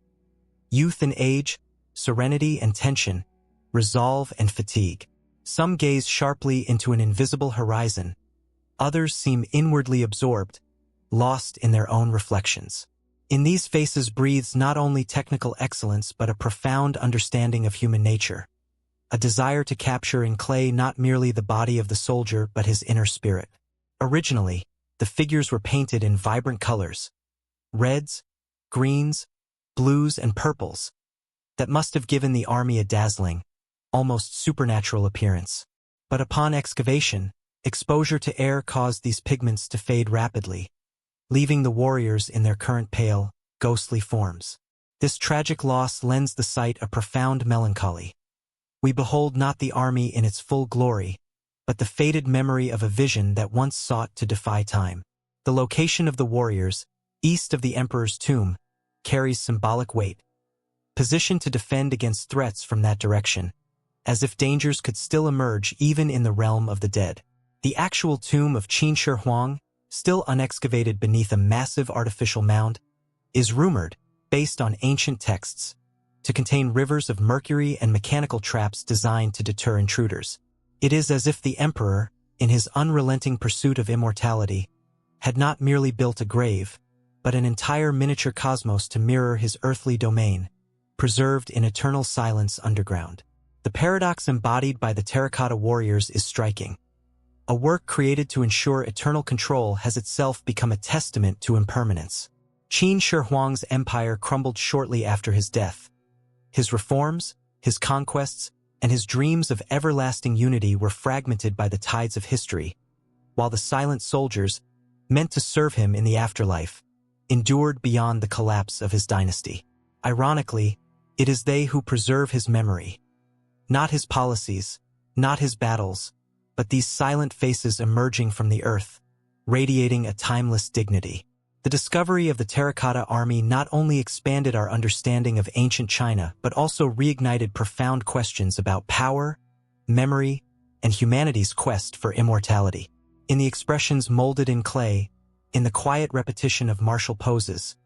Youth and age, serenity and tension, resolve and fatigue. Some gaze sharply into an invisible horizon. Others seem inwardly absorbed, lost in their own reflections. In these faces breathes not only technical excellence but a profound understanding of human nature, a desire to capture in clay not merely the body of the soldier but his inner spirit. Originally, the figures were painted in vibrant colors, reds, greens, blues, and purples, that must have given the army a dazzling, almost supernatural appearance. But upon excavation, exposure to air caused these pigments to fade rapidly, leaving the warriors in their current pale, ghostly forms. This tragic loss lends the sight a profound melancholy. We behold not the army in its full glory, but the faded memory of a vision that once sought to defy time. The location of the warriors, east of the emperor's tomb, carries symbolic weight, positioned to defend against threats from that direction, as if dangers could still emerge even in the realm of the dead. The actual tomb of Qin Shi Huang, still unexcavated beneath a massive artificial mound, is rumored, based on ancient texts, to contain rivers of mercury and mechanical traps designed to deter intruders. It is as if the emperor, in his unrelenting pursuit of immortality, had not merely built a grave, but an entire miniature cosmos to mirror his earthly domain, preserved in eternal silence underground. The paradox embodied by the Terracotta Warriors is striking. A work created to ensure eternal control has itself become a testament to impermanence. Qin Shi Huang's empire crumbled shortly after his death. His reforms, his conquests, and his dreams of everlasting unity were fragmented by the tides of history, while the silent soldiers, meant to serve him in the afterlife, endured beyond the collapse of his dynasty. Ironically, it is they who preserve his memory. Not his policies, not his battles, but these silent faces emerging from the earth, radiating a timeless dignity. The discovery of the Terracotta Army not only expanded our understanding of ancient China, but also reignited profound questions about power, memory, and humanity's quest for immortality. In the expressions molded in clay, in the quiet repetition of martial poses,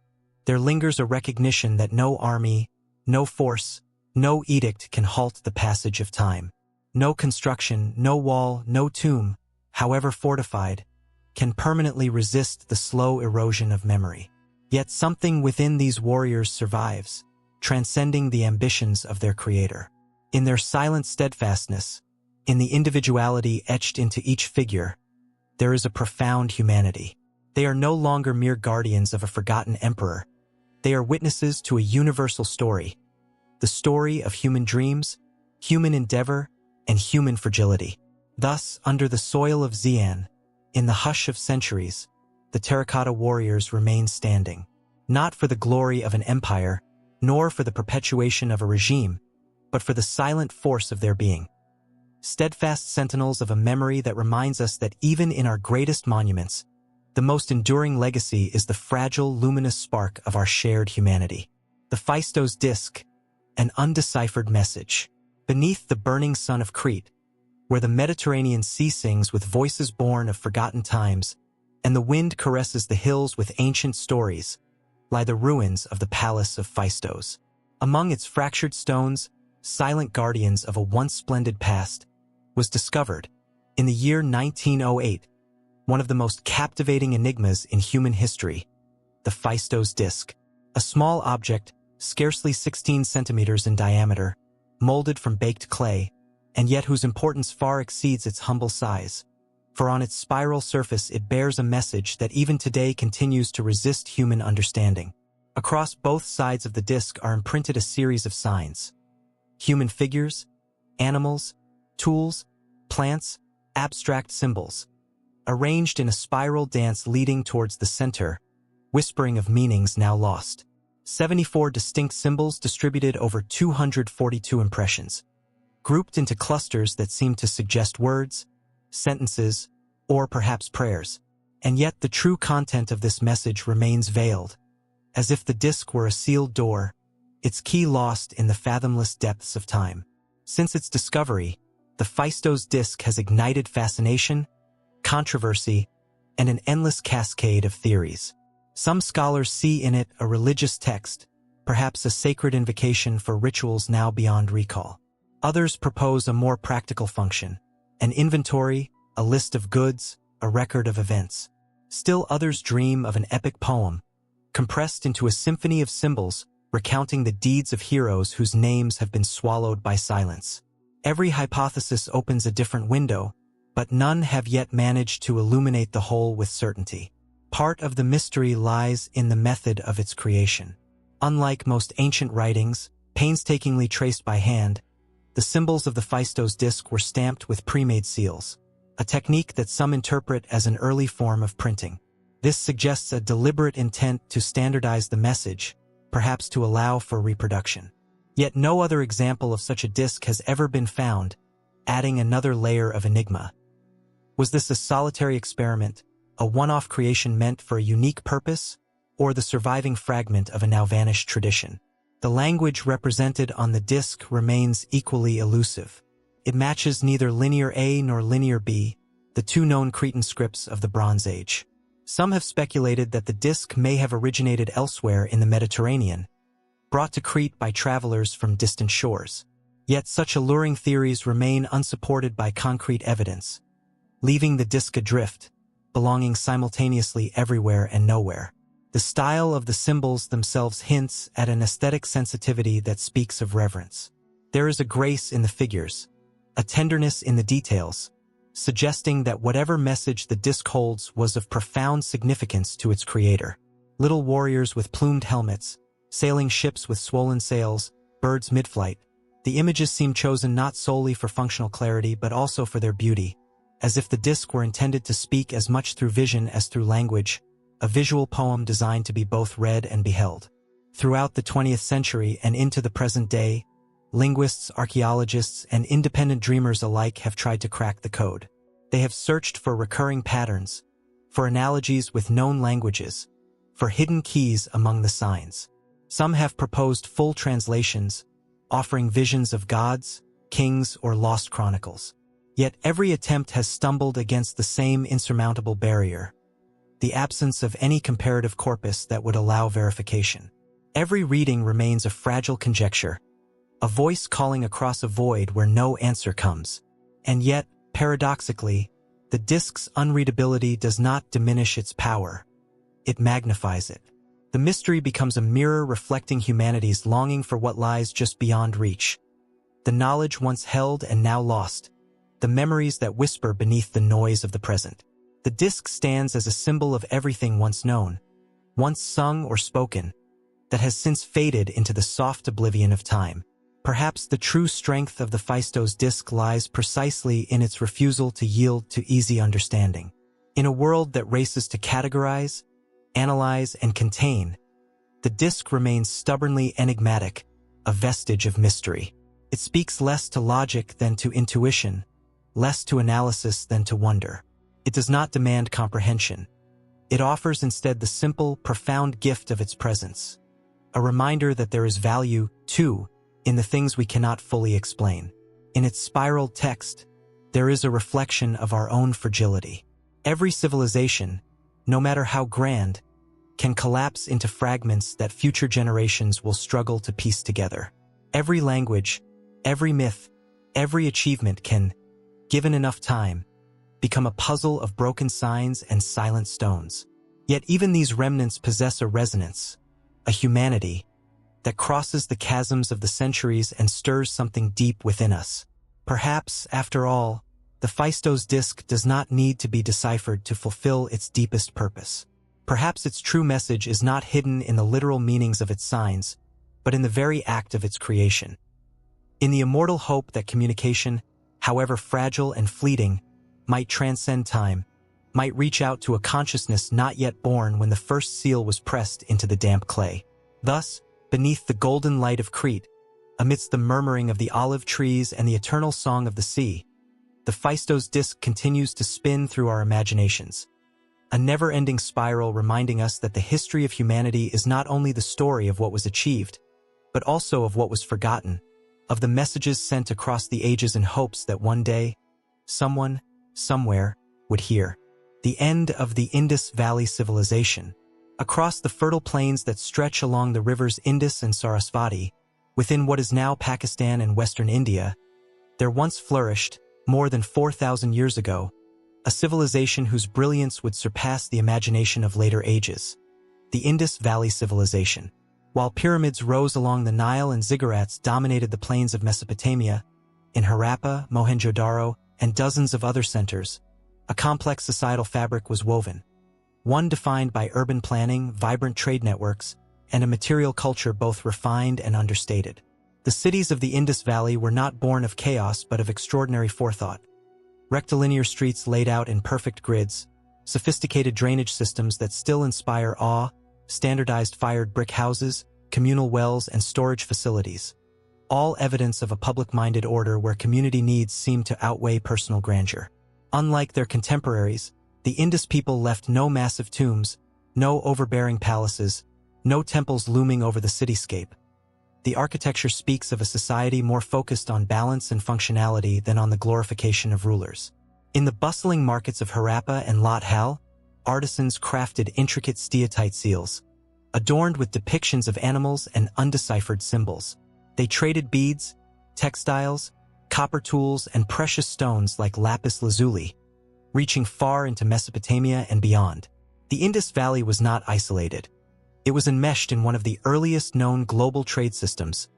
there lingers a recognition that no army, no force, no edict can halt the passage of time. No construction, no wall, no tomb, however fortified, can permanently resist the slow erosion of memory. Yet something within these warriors survives, transcending the ambitions of their creator. In their silent steadfastness, in the individuality etched into each figure, there is a profound humanity. They are no longer mere guardians of a forgotten emperor. They are witnesses to a universal story, the story of human dreams, human endeavor, and human fragility. Thus, under the soil of Xi'an, in the hush of centuries, the Terracotta Warriors remain standing, not for the glory of an empire, nor for the perpetuation of a regime, but for the silent force of their being. Steadfast sentinels of a memory that reminds us that even in our greatest monuments, the most enduring legacy is the fragile, luminous spark of our shared humanity. The Phaistos Disc, an undeciphered message. Beneath the burning sun of Crete, where the Mediterranean sea sings with voices born of forgotten times, and the wind caresses the hills with ancient stories, lie the ruins of the palace of Phaistos. Among its fractured stones, silent guardians of a once splendid past, was discovered, in the year 1908, one of the most captivating enigmas in human history, the Phaistos Disc, a small object, scarcely 16 centimeters in diameter, molded from baked clay, and yet whose importance far exceeds its humble size. For on its spiral surface it bears a message that even today continues to resist human understanding. Across both sides of the disc are imprinted a series of signs. Human figures, animals, tools, plants, abstract symbols, arranged in a spiral dance leading towards the center, whispering of meanings now lost. 74 distinct symbols distributed over 242 impressions, grouped into clusters that seem to suggest words, sentences, or perhaps prayers. And yet the true content of this message remains veiled, as if the disc were a sealed door, its key lost in the fathomless depths of time. Since its discovery, the Phaistos Disc has ignited fascination, controversy, and an endless cascade of theories. Some scholars see in it a religious text, perhaps a sacred invocation for rituals now beyond recall. Others propose a more practical function, an inventory, a list of goods, a record of events. Still others dream of an epic poem, compressed into a symphony of symbols recounting the deeds of heroes whose names have been swallowed by silence. Every hypothesis opens a different window, but none have yet managed to illuminate the whole with certainty. Part of the mystery lies in the method of its creation. Unlike most ancient writings, painstakingly traced by hand, the symbols of the Phaistos Disc were stamped with pre-made seals, a technique that some interpret as an early form of printing. This suggests a deliberate intent to standardize the message, perhaps to allow for reproduction. Yet no other example of such a disc has ever been found, adding another layer of enigma. Was this a solitary experiment, a one-off creation meant for a unique purpose, or the surviving fragment of a now-vanished tradition? The language represented on the disc remains equally elusive. It matches neither Linear A nor Linear B, the two known Cretan scripts of the Bronze Age. Some have speculated that the disc may have originated elsewhere in the Mediterranean, brought to Crete by travelers from distant shores. Yet such alluring theories remain unsupported by concrete evidence, leaving the disc adrift, belonging simultaneously everywhere and nowhere. The style of the symbols themselves hints at an aesthetic sensitivity that speaks of reverence. There is a grace in the figures, a tenderness in the details, suggesting that whatever message the disc holds was of profound significance to its creator. Little warriors with plumed helmets, sailing ships with swollen sails, birds mid-flight. The images seem chosen not solely for functional clarity but also for their beauty, as if the disc were intended to speak as much through vision as through language, a visual poem designed to be both read and beheld. Throughout the 20th century and into the present day, linguists, archaeologists, and independent dreamers alike have tried to crack the code. They have searched for recurring patterns, for analogies with known languages, for hidden keys among the signs. Some have proposed full translations, offering visions of gods, kings, or lost chronicles. Yet every attempt has stumbled against the same insurmountable barrier: the absence of any comparative corpus that would allow verification. Every reading remains a fragile conjecture, a voice calling across a void where no answer comes. And yet, paradoxically, the disc's unreadability does not diminish its power. It magnifies it. The mystery becomes a mirror reflecting humanity's longing for what lies just beyond reach. The knowledge once held and now lost, the memories that whisper beneath the noise of the present. The disc stands as a symbol of everything once known, once sung or spoken, that has since faded into the soft oblivion of time. Perhaps the true strength of the Phaistos Disc lies precisely in its refusal to yield to easy understanding. In a world that races to categorize, analyze, and contain, the disc remains stubbornly enigmatic, a vestige of mystery. It speaks less to logic than to intuition, less to analysis than to wonder. It does not demand comprehension. It offers instead the simple, profound gift of its presence, a reminder that there is value, too, in the things we cannot fully explain. In its spiraled text, there is a reflection of our own fragility. Every civilization, no matter how grand, can collapse into fragments that future generations will struggle to piece together. Every language, every myth, every achievement can, given enough time, become a puzzle of broken signs and silent stones. Yet even these remnants possess a resonance, a humanity, that crosses the chasms of the centuries and stirs something deep within us. Perhaps, after all, the Phaistos Disc does not need to be deciphered to fulfill its deepest purpose. Perhaps its true message is not hidden in the literal meanings of its signs, but in the very act of its creation. In the immortal hope that communication, however fragile and fleeting, might transcend time, might reach out to a consciousness not yet born when the first seal was pressed into the damp clay. Thus, beneath the golden light of Crete, amidst the murmuring of the olive trees and the eternal song of the sea, the Phaistos Disc continues to spin through our imaginations, a never-ending spiral reminding us that the history of humanity is not only the story of what was achieved, but also of what was forgotten, of the messages sent across the ages in hopes that one day, someone, somewhere, would hear. The end of the Indus Valley Civilization. Across the fertile plains that stretch along the rivers Indus and Sarasvati, within what is now Pakistan and Western India, there once flourished, more than 4,000 years ago, a civilization whose brilliance would surpass the imagination of later ages. The Indus Valley Civilization. While pyramids rose along the Nile and ziggurats dominated the plains of Mesopotamia, in Harappa, Mohenjo-daro, and dozens of other centers, a complex societal fabric was woven. One defined by urban planning, vibrant trade networks, and a material culture both refined and understated. The cities of the Indus Valley were not born of chaos but of extraordinary forethought. Rectilinear streets laid out in perfect grids, sophisticated drainage systems that still inspire awe, standardized fired brick houses, communal wells, and storage facilities. All evidence of a public-minded order where community needs seemed to outweigh personal grandeur. Unlike their contemporaries, the Indus people left no massive tombs, no overbearing palaces, no temples looming over the cityscape. The architecture speaks of a society more focused on balance and functionality than on the glorification of rulers. In the bustling markets of Harappa and Lat Hal, artisans crafted intricate steatite seals, adorned with depictions of animals and undeciphered symbols. They traded beads, textiles, copper tools, and precious stones like lapis lazuli, reaching far into Mesopotamia and beyond. The Indus Valley was not isolated. It was enmeshed in one of the earliest known global trade systems,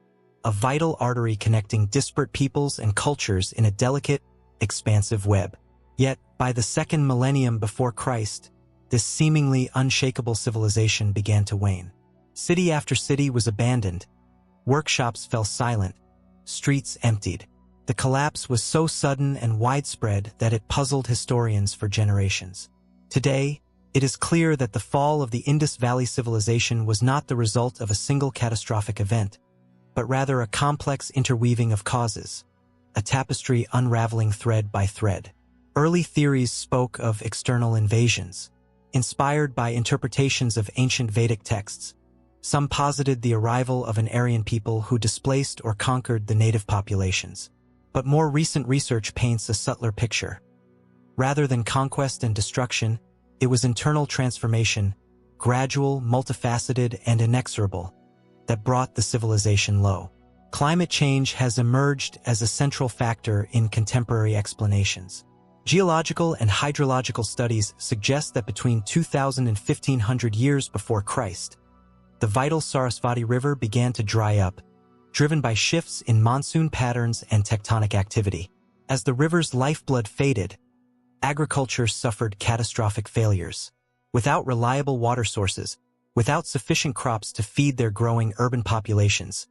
a vital artery connecting disparate peoples and cultures in a delicate, expansive web. Yet, by the second millennium before Christ, this seemingly unshakable civilization began to wane. City after city was abandoned. Workshops fell silent. Streets emptied. The collapse was so sudden and widespread that it puzzled historians for generations. Today, it is clear that the fall of the Indus Valley Civilization was not the result of a single catastrophic event, but rather a complex interweaving of causes, a tapestry unraveling thread by thread. Early theories spoke of external invasions, inspired by interpretations of ancient Vedic texts. Some posited the arrival of an Aryan people who displaced or conquered the native populations. But more recent research paints a subtler picture. Rather than conquest and destruction, it was internal transformation, gradual, multifaceted, and inexorable, that brought the civilization low. Climate change has emerged as a central factor in contemporary explanations. Geological and hydrological studies suggest that between 2000 and 1500 years before Christ, the vital Sarasvati River began to dry up, driven by shifts in monsoon patterns and tectonic activity. As the river's lifeblood faded, agriculture suffered catastrophic failures. Without reliable water sources, without sufficient crops to feed their growing urban populations,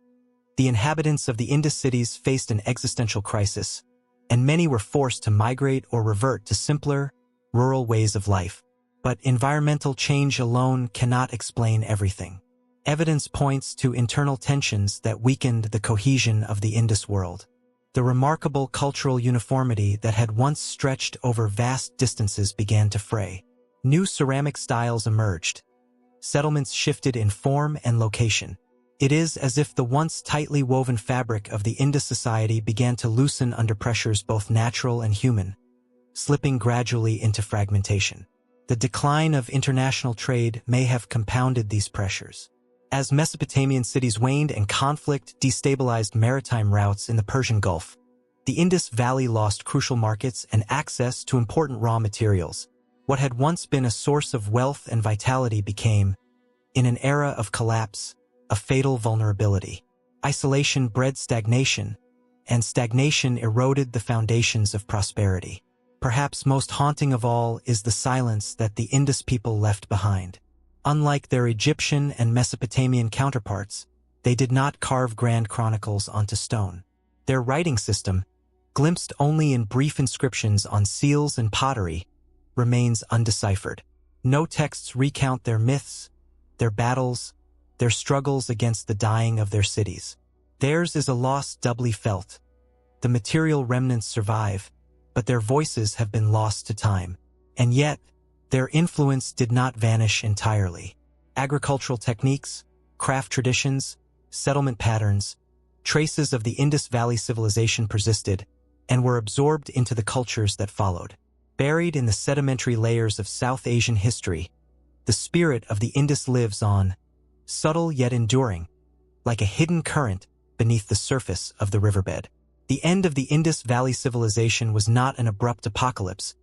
the inhabitants of the Indus cities faced an existential crisis, and many were forced to migrate or revert to simpler, rural ways of life. But environmental change alone cannot explain everything. Evidence points to internal tensions that weakened the cohesion of the Indus world. The remarkable cultural uniformity that had once stretched over vast distances began to fray. New ceramic styles emerged. Settlements shifted in form and location. It is as if the once tightly woven fabric of the Indus society began to loosen under pressures both natural and human, slipping gradually into fragmentation. The decline of international trade may have compounded these pressures. As Mesopotamian cities waned and conflict destabilized maritime routes in the Persian Gulf, the Indus Valley lost crucial markets and access to important raw materials. What had once been a source of wealth and vitality became, in an era of collapse, a fatal vulnerability. Isolation bred stagnation, and stagnation eroded the foundations of prosperity. Perhaps most haunting of all is the silence that the Indus people left behind. Unlike their Egyptian and Mesopotamian counterparts, they did not carve grand chronicles onto stone. Their writing system, glimpsed only in brief inscriptions on seals and pottery, remains undeciphered. No texts recount their myths, their battles, their struggles against the dying of their cities. Theirs is a loss doubly felt. The material remnants survive, but their voices have been lost to time. And yet, their influence did not vanish entirely. Agricultural techniques, craft traditions, settlement patterns, traces of the Indus Valley civilization persisted and were absorbed into the cultures that followed. Buried in the sedimentary layers of South Asian history, the spirit of the Indus lives on, subtle yet enduring, like a hidden current beneath the surface of the riverbed. The end of the Indus Valley civilization was not an abrupt apocalypse,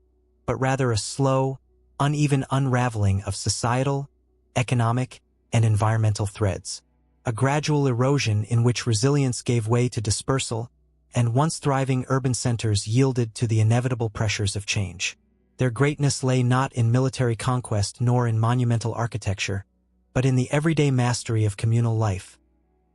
but rather a slow, uneven unraveling of societal, economic, and environmental threads. A gradual erosion in which resilience gave way to dispersal, and once thriving urban centers yielded to the inevitable pressures of change. Their greatness lay not in military conquest nor in monumental architecture, but in the everyday mastery of communal life.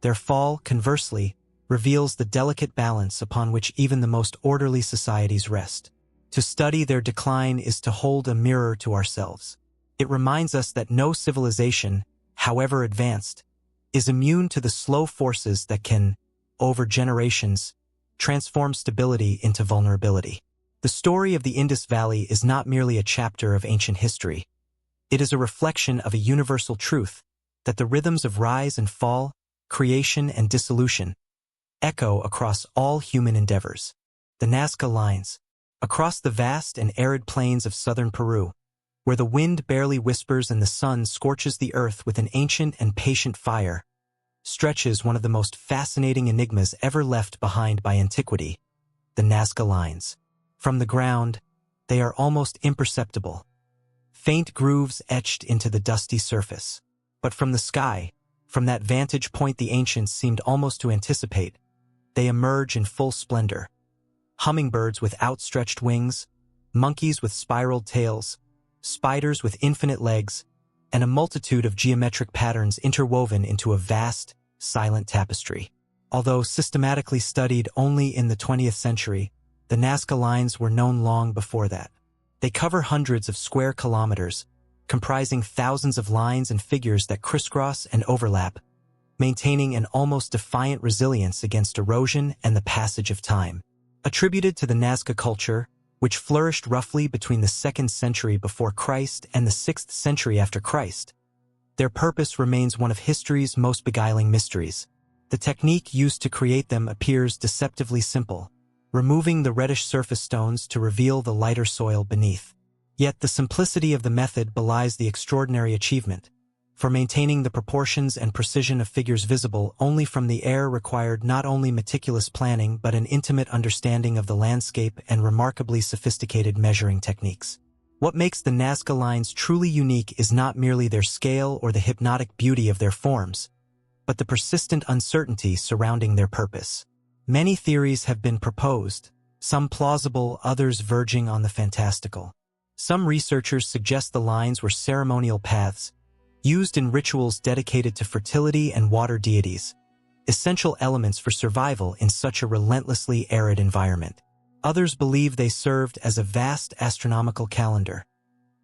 Their fall, conversely, reveals the delicate balance upon which even the most orderly societies rest. To study their decline is to hold a mirror to ourselves. It reminds us that no civilization, however advanced, is immune to the slow forces that can, over generations, transform stability into vulnerability. The story of the Indus Valley is not merely a chapter of ancient history. It is a reflection of a universal truth, that the rhythms of rise and fall, creation and dissolution, echo across all human endeavors. The Nazca Lines, across the vast and arid plains of southern Peru, where the wind barely whispers and the sun scorches the earth with an ancient and patient fire, stretches one of the most fascinating enigmas ever left behind by antiquity, the Nazca Lines. From the ground, they are almost imperceptible, faint grooves etched into the dusty surface. But from the sky, from that vantage point the ancients seemed almost to anticipate, they emerge in full splendor. Hummingbirds with outstretched wings, monkeys with spiraled tails, spiders with infinite legs, and a multitude of geometric patterns interwoven into a vast, silent tapestry. Although systematically studied only in the 20th century, the Nazca Lines were known long before that. They cover hundreds of square kilometers, comprising thousands of lines and figures that crisscross and overlap, maintaining an almost defiant resilience against erosion and the passage of time. Attributed to the Nazca culture, which flourished roughly between the 2nd century before Christ and the 6th century after Christ, their purpose remains one of history's most beguiling mysteries. The technique used to create them appears deceptively simple, removing the reddish surface stones to reveal the lighter soil beneath. Yet the simplicity of the method belies the extraordinary achievement, for maintaining the proportions and precision of figures visible only from the air required not only meticulous planning but an intimate understanding of the landscape and remarkably sophisticated measuring techniques. What makes the Nazca Lines truly unique is not merely their scale or the hypnotic beauty of their forms, but the persistent uncertainty surrounding their purpose. Many theories have been proposed, some plausible, others verging on the fantastical. Some researchers suggest the lines were ceremonial paths, used in rituals dedicated to fertility and water deities, essential elements for survival in such a relentlessly arid environment. Others believe they served as a vast astronomical calendar,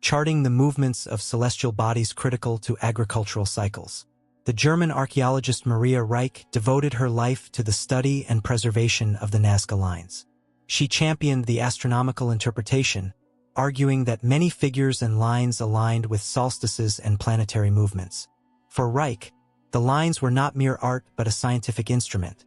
charting the movements of celestial bodies critical to agricultural cycles. The German archaeologist Maria Reich devoted her life to the study and preservation of the Nazca Lines. She championed the astronomical interpretation, arguing that many figures and lines aligned with solstices and planetary movements. For Reich, the lines were not mere art but a scientific instrument,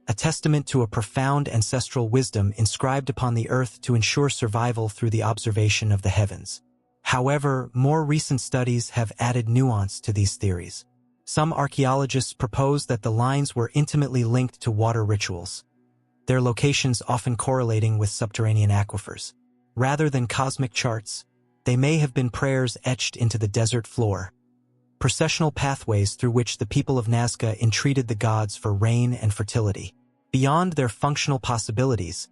a testament to a profound ancestral wisdom inscribed upon the earth to ensure survival through the observation of the heavens. However, more recent studies have added nuance to these theories. Some archaeologists propose that the lines were intimately linked to water rituals, their locations often correlating with subterranean aquifers. Rather than cosmic charts, they may have been prayers etched into the desert floor, processional pathways through which the people of Nazca entreated the gods for rain and fertility. Beyond their functional possibilities,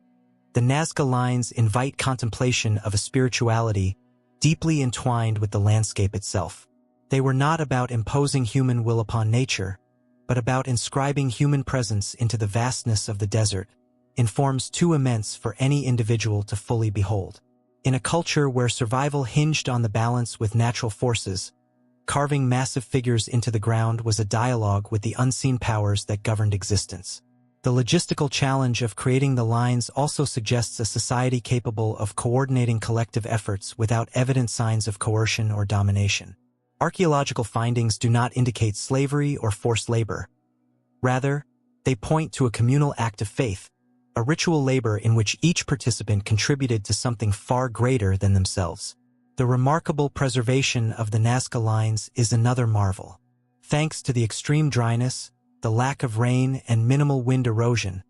the Nazca Lines invite contemplation of a spirituality deeply entwined with the landscape itself. They were not about imposing human will upon nature, but about inscribing human presence into the vastness of the desert, in forms too immense for any individual to fully behold. In a culture where survival hinged on the balance with natural forces, carving massive figures into the ground was a dialogue with the unseen powers that governed existence. The logistical challenge of creating the lines also suggests a society capable of coordinating collective efforts without evident signs of coercion or domination. Archaeological findings do not indicate slavery or forced labor. Rather, they point to a communal act of faith, a ritual labor in which each participant contributed to something far greater than themselves. The remarkable preservation of the Nazca Lines is another marvel. Thanks to the extreme dryness, the lack of rain, and minimal wind erosion,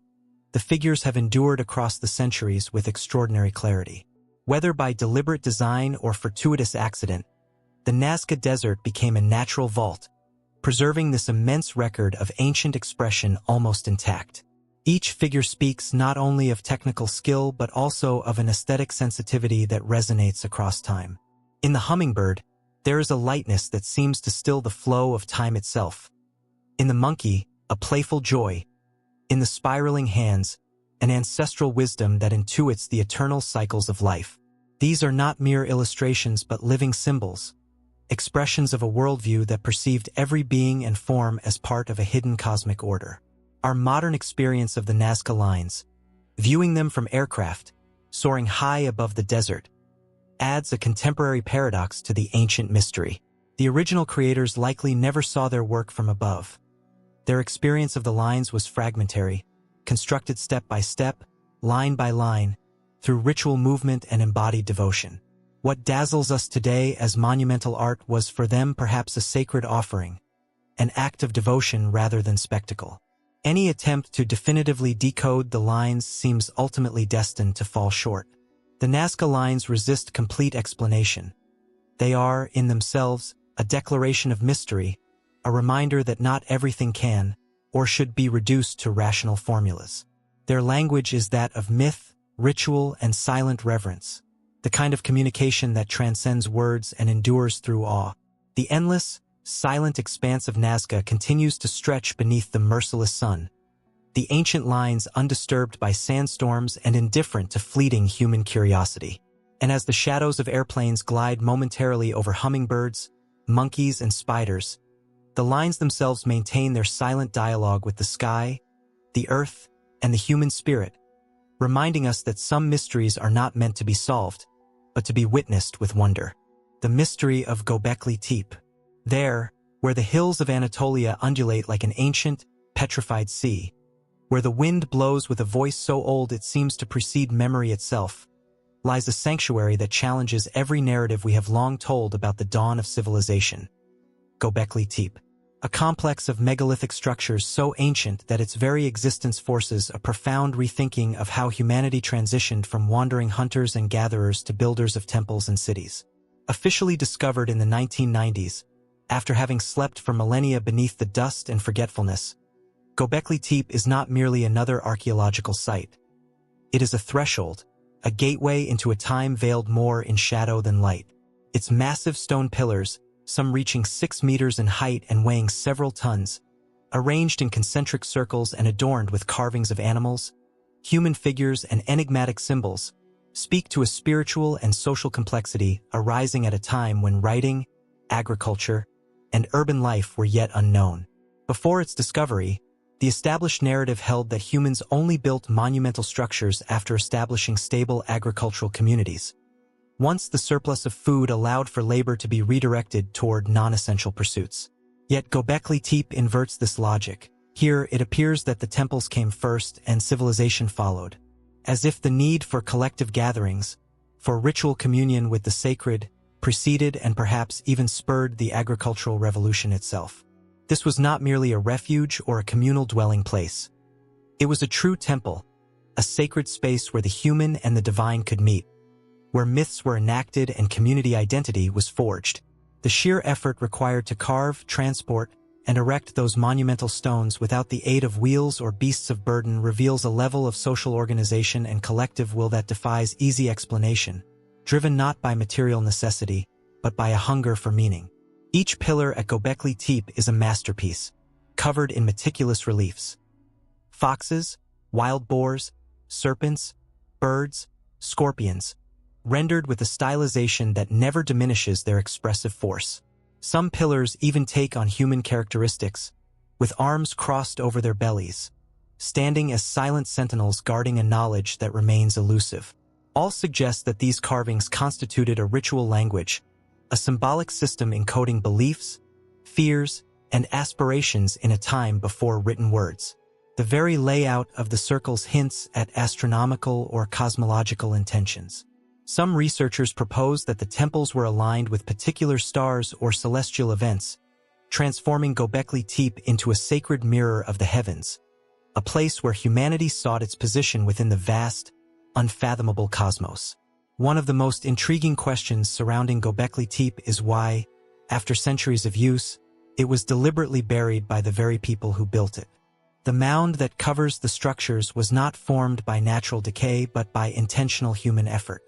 the figures have endured across the centuries with extraordinary clarity. Whether by deliberate design or fortuitous accident, the Nazca Desert became a natural vault, preserving this immense record of ancient expression almost intact. Each figure speaks not only of technical skill but also of an aesthetic sensitivity that resonates across time. In the hummingbird, there is a lightness that seems to still the flow of time itself. In the monkey, a playful joy. In the spiraling hands, an ancestral wisdom that intuits the eternal cycles of life. These are not mere illustrations but living symbols, expressions of a worldview that perceived every being and form as part of a hidden cosmic order. Our modern experience of the Nazca Lines, viewing them from aircraft, soaring high above the desert, adds a contemporary paradox to the ancient mystery. The original creators likely never saw their work from above. Their experience of the lines was fragmentary, constructed step by step, line by line, through ritual movement and embodied devotion. What dazzles us today as monumental art was for them perhaps a sacred offering, an act of devotion rather than spectacle. Any attempt to definitively decode the lines seems ultimately destined to fall short. The Nazca Lines resist complete explanation. They are, in themselves, a declaration of mystery, a reminder that not everything can or should be reduced to rational formulas. Their language is that of myth, ritual, and silent reverence, the kind of communication that transcends words and endures through awe. The endless, silent expanse of Nazca continues to stretch beneath the merciless sun, the ancient lines undisturbed by sandstorms and indifferent to fleeting human curiosity. And as the shadows of airplanes glide momentarily over hummingbirds, monkeys, and spiders, the lines themselves maintain their silent dialogue with the sky, the earth, and the human spirit, reminding us that some mysteries are not meant to be solved, but to be witnessed with wonder. The mystery of Göbekli Tepe. There, where the hills of Anatolia undulate like an ancient, petrified sea, where the wind blows with a voice so old it seems to precede memory itself, lies a sanctuary that challenges every narrative we have long told about the dawn of civilization. Göbekli Tepe, a complex of megalithic structures so ancient that its very existence forces a profound rethinking of how humanity transitioned from wandering hunters and gatherers to builders of temples and cities. Officially discovered in the 1990s, after having slept for millennia beneath the dust and forgetfulness, Göbekli Tepe is not merely another archaeological site. It is a threshold, a gateway into a time veiled more in shadow than light. Its massive stone pillars, some reaching 6 meters in height and weighing several tons, arranged in concentric circles and adorned with carvings of animals, human figures, and enigmatic symbols, speak to a spiritual and social complexity arising at a time when writing, agriculture, and urban life were yet unknown. Before its discovery, the established narrative held that humans only built monumental structures after establishing stable agricultural communities. Once the surplus of food allowed for labor to be redirected toward non-essential pursuits. Yet Göbekli Tepe inverts this logic. Here, it appears that the temples came first and civilization followed, as if the need for collective gatherings, for ritual communion with the sacred, preceded and perhaps even spurred the agricultural revolution itself. This was not merely a refuge or a communal dwelling place. It was a true temple, a sacred space where the human and the divine could meet, where myths were enacted and community identity was forged. The sheer effort required to carve, transport, and erect those monumental stones without the aid of wheels or beasts of burden reveals a level of social organization and collective will that defies easy explanation, driven not by material necessity, but by a hunger for meaning. Each pillar at Göbekli Tepe is a masterpiece, covered in meticulous reliefs. Foxes, wild boars, serpents, birds, scorpions, rendered with a stylization that never diminishes their expressive force. Some pillars even take on human characteristics, with arms crossed over their bellies, standing as silent sentinels guarding a knowledge that remains elusive. All suggest that these carvings constituted a ritual language, a symbolic system encoding beliefs, fears, and aspirations in a time before written words. The very layout of the circles hints at astronomical or cosmological intentions. Some researchers propose that the temples were aligned with particular stars or celestial events, transforming Göbekli Tepe into a sacred mirror of the heavens, a place where humanity sought its position within the vast, unfathomable cosmos. One of the most intriguing questions surrounding Göbekli Tepe is why, after centuries of use, it was deliberately buried by the very people who built it. The mound that covers the structures was not formed by natural decay but by intentional human effort.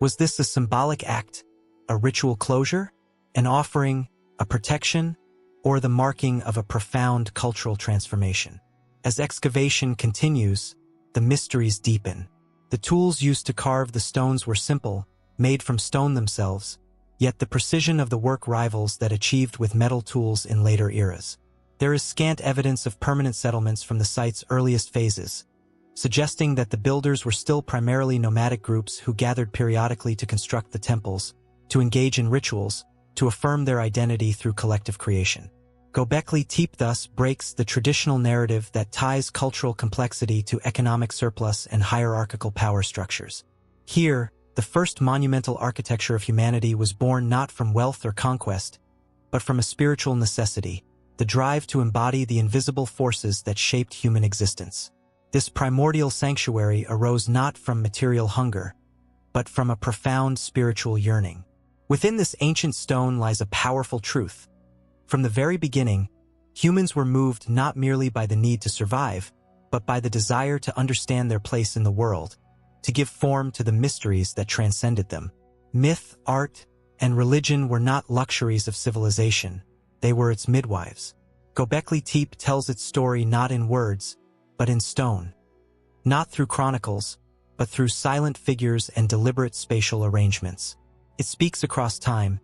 Was this a symbolic act, a ritual closure, an offering, a protection, or the marking of a profound cultural transformation? As excavation continues, the mysteries deepen. The tools used to carve the stones were simple, made from stone themselves, yet the precision of the work rivals that achieved with metal tools in later eras. There is scant evidence of permanent settlements from the site's earliest phases, suggesting that the builders were still primarily nomadic groups who gathered periodically to construct the temples, to engage in rituals, to affirm their identity through collective creation. Göbekli Tepe thus breaks the traditional narrative that ties cultural complexity to economic surplus and hierarchical power structures. Here, the first monumental architecture of humanity was born not from wealth or conquest, but from a spiritual necessity, the drive to embody the invisible forces that shaped human existence. This primordial sanctuary arose not from material hunger, but from a profound spiritual yearning. Within this ancient stone lies a powerful truth. From the very beginning, humans were moved not merely by the need to survive, but by the desire to understand their place in the world, to give form to the mysteries that transcended them. Myth, art, and religion were not luxuries of civilization, they were its midwives. Göbekli Tepe tells its story not in words, but in stone. Not through chronicles, but through silent figures and deliberate spatial arrangements. It speaks across time,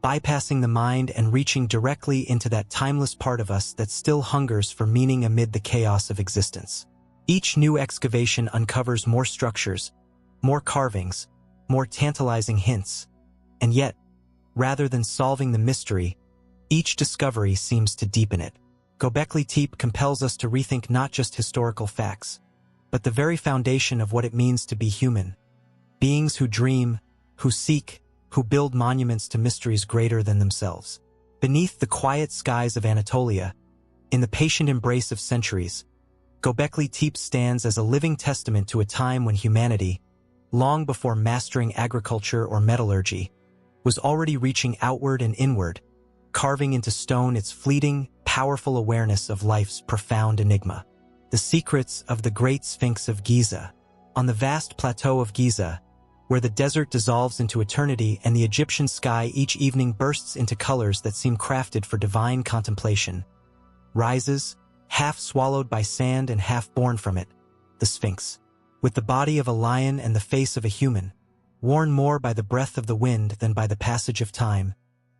bypassing the mind and reaching directly into that timeless part of us that still hungers for meaning amid the chaos of existence. Each new excavation uncovers more structures, more carvings, more tantalizing hints, and yet, rather than solving the mystery, each discovery seems to deepen it. Göbekli Tepe compels us to rethink not just historical facts, but the very foundation of what it means to be human. Beings who dream, who seek, who build monuments to mysteries greater than themselves. Beneath the quiet skies of Anatolia, in the patient embrace of centuries, Göbekli Tepe stands as a living testament to a time when humanity, long before mastering agriculture or metallurgy, was already reaching outward and inward, carving into stone its fleeting, powerful awareness of life's profound enigma. The secrets of the great Sphinx of Giza. On the vast plateau of Giza, where the desert dissolves into eternity and the Egyptian sky each evening bursts into colors that seem crafted for divine contemplation, rises, half swallowed by sand and half born from it, the Sphinx. With the body of a lion and the face of a human, worn more by the breath of the wind than by the passage of time,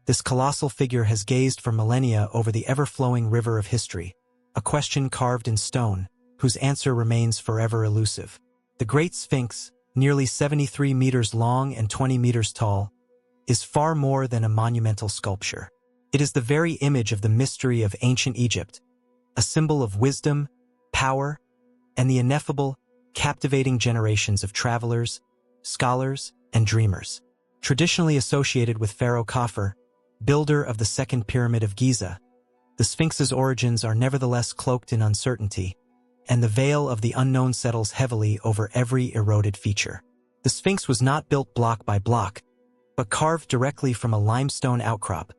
this colossal figure has gazed for millennia over the ever-flowing river of history, a question carved in stone, whose answer remains forever elusive. The Great Sphinx, nearly 73 meters long and 20 meters tall, is far more than a monumental sculpture. It is the very image of the mystery of ancient Egypt, a symbol of wisdom, power, and the ineffable, captivating generations of travelers, scholars, and dreamers. Traditionally associated with Pharaoh Khafre, builder of the second pyramid of Giza, the Sphinx's origins are nevertheless cloaked in uncertainty, and the veil of the unknown settles heavily over every eroded feature. The Sphinx was not built block by block, but carved directly from a limestone outcrop,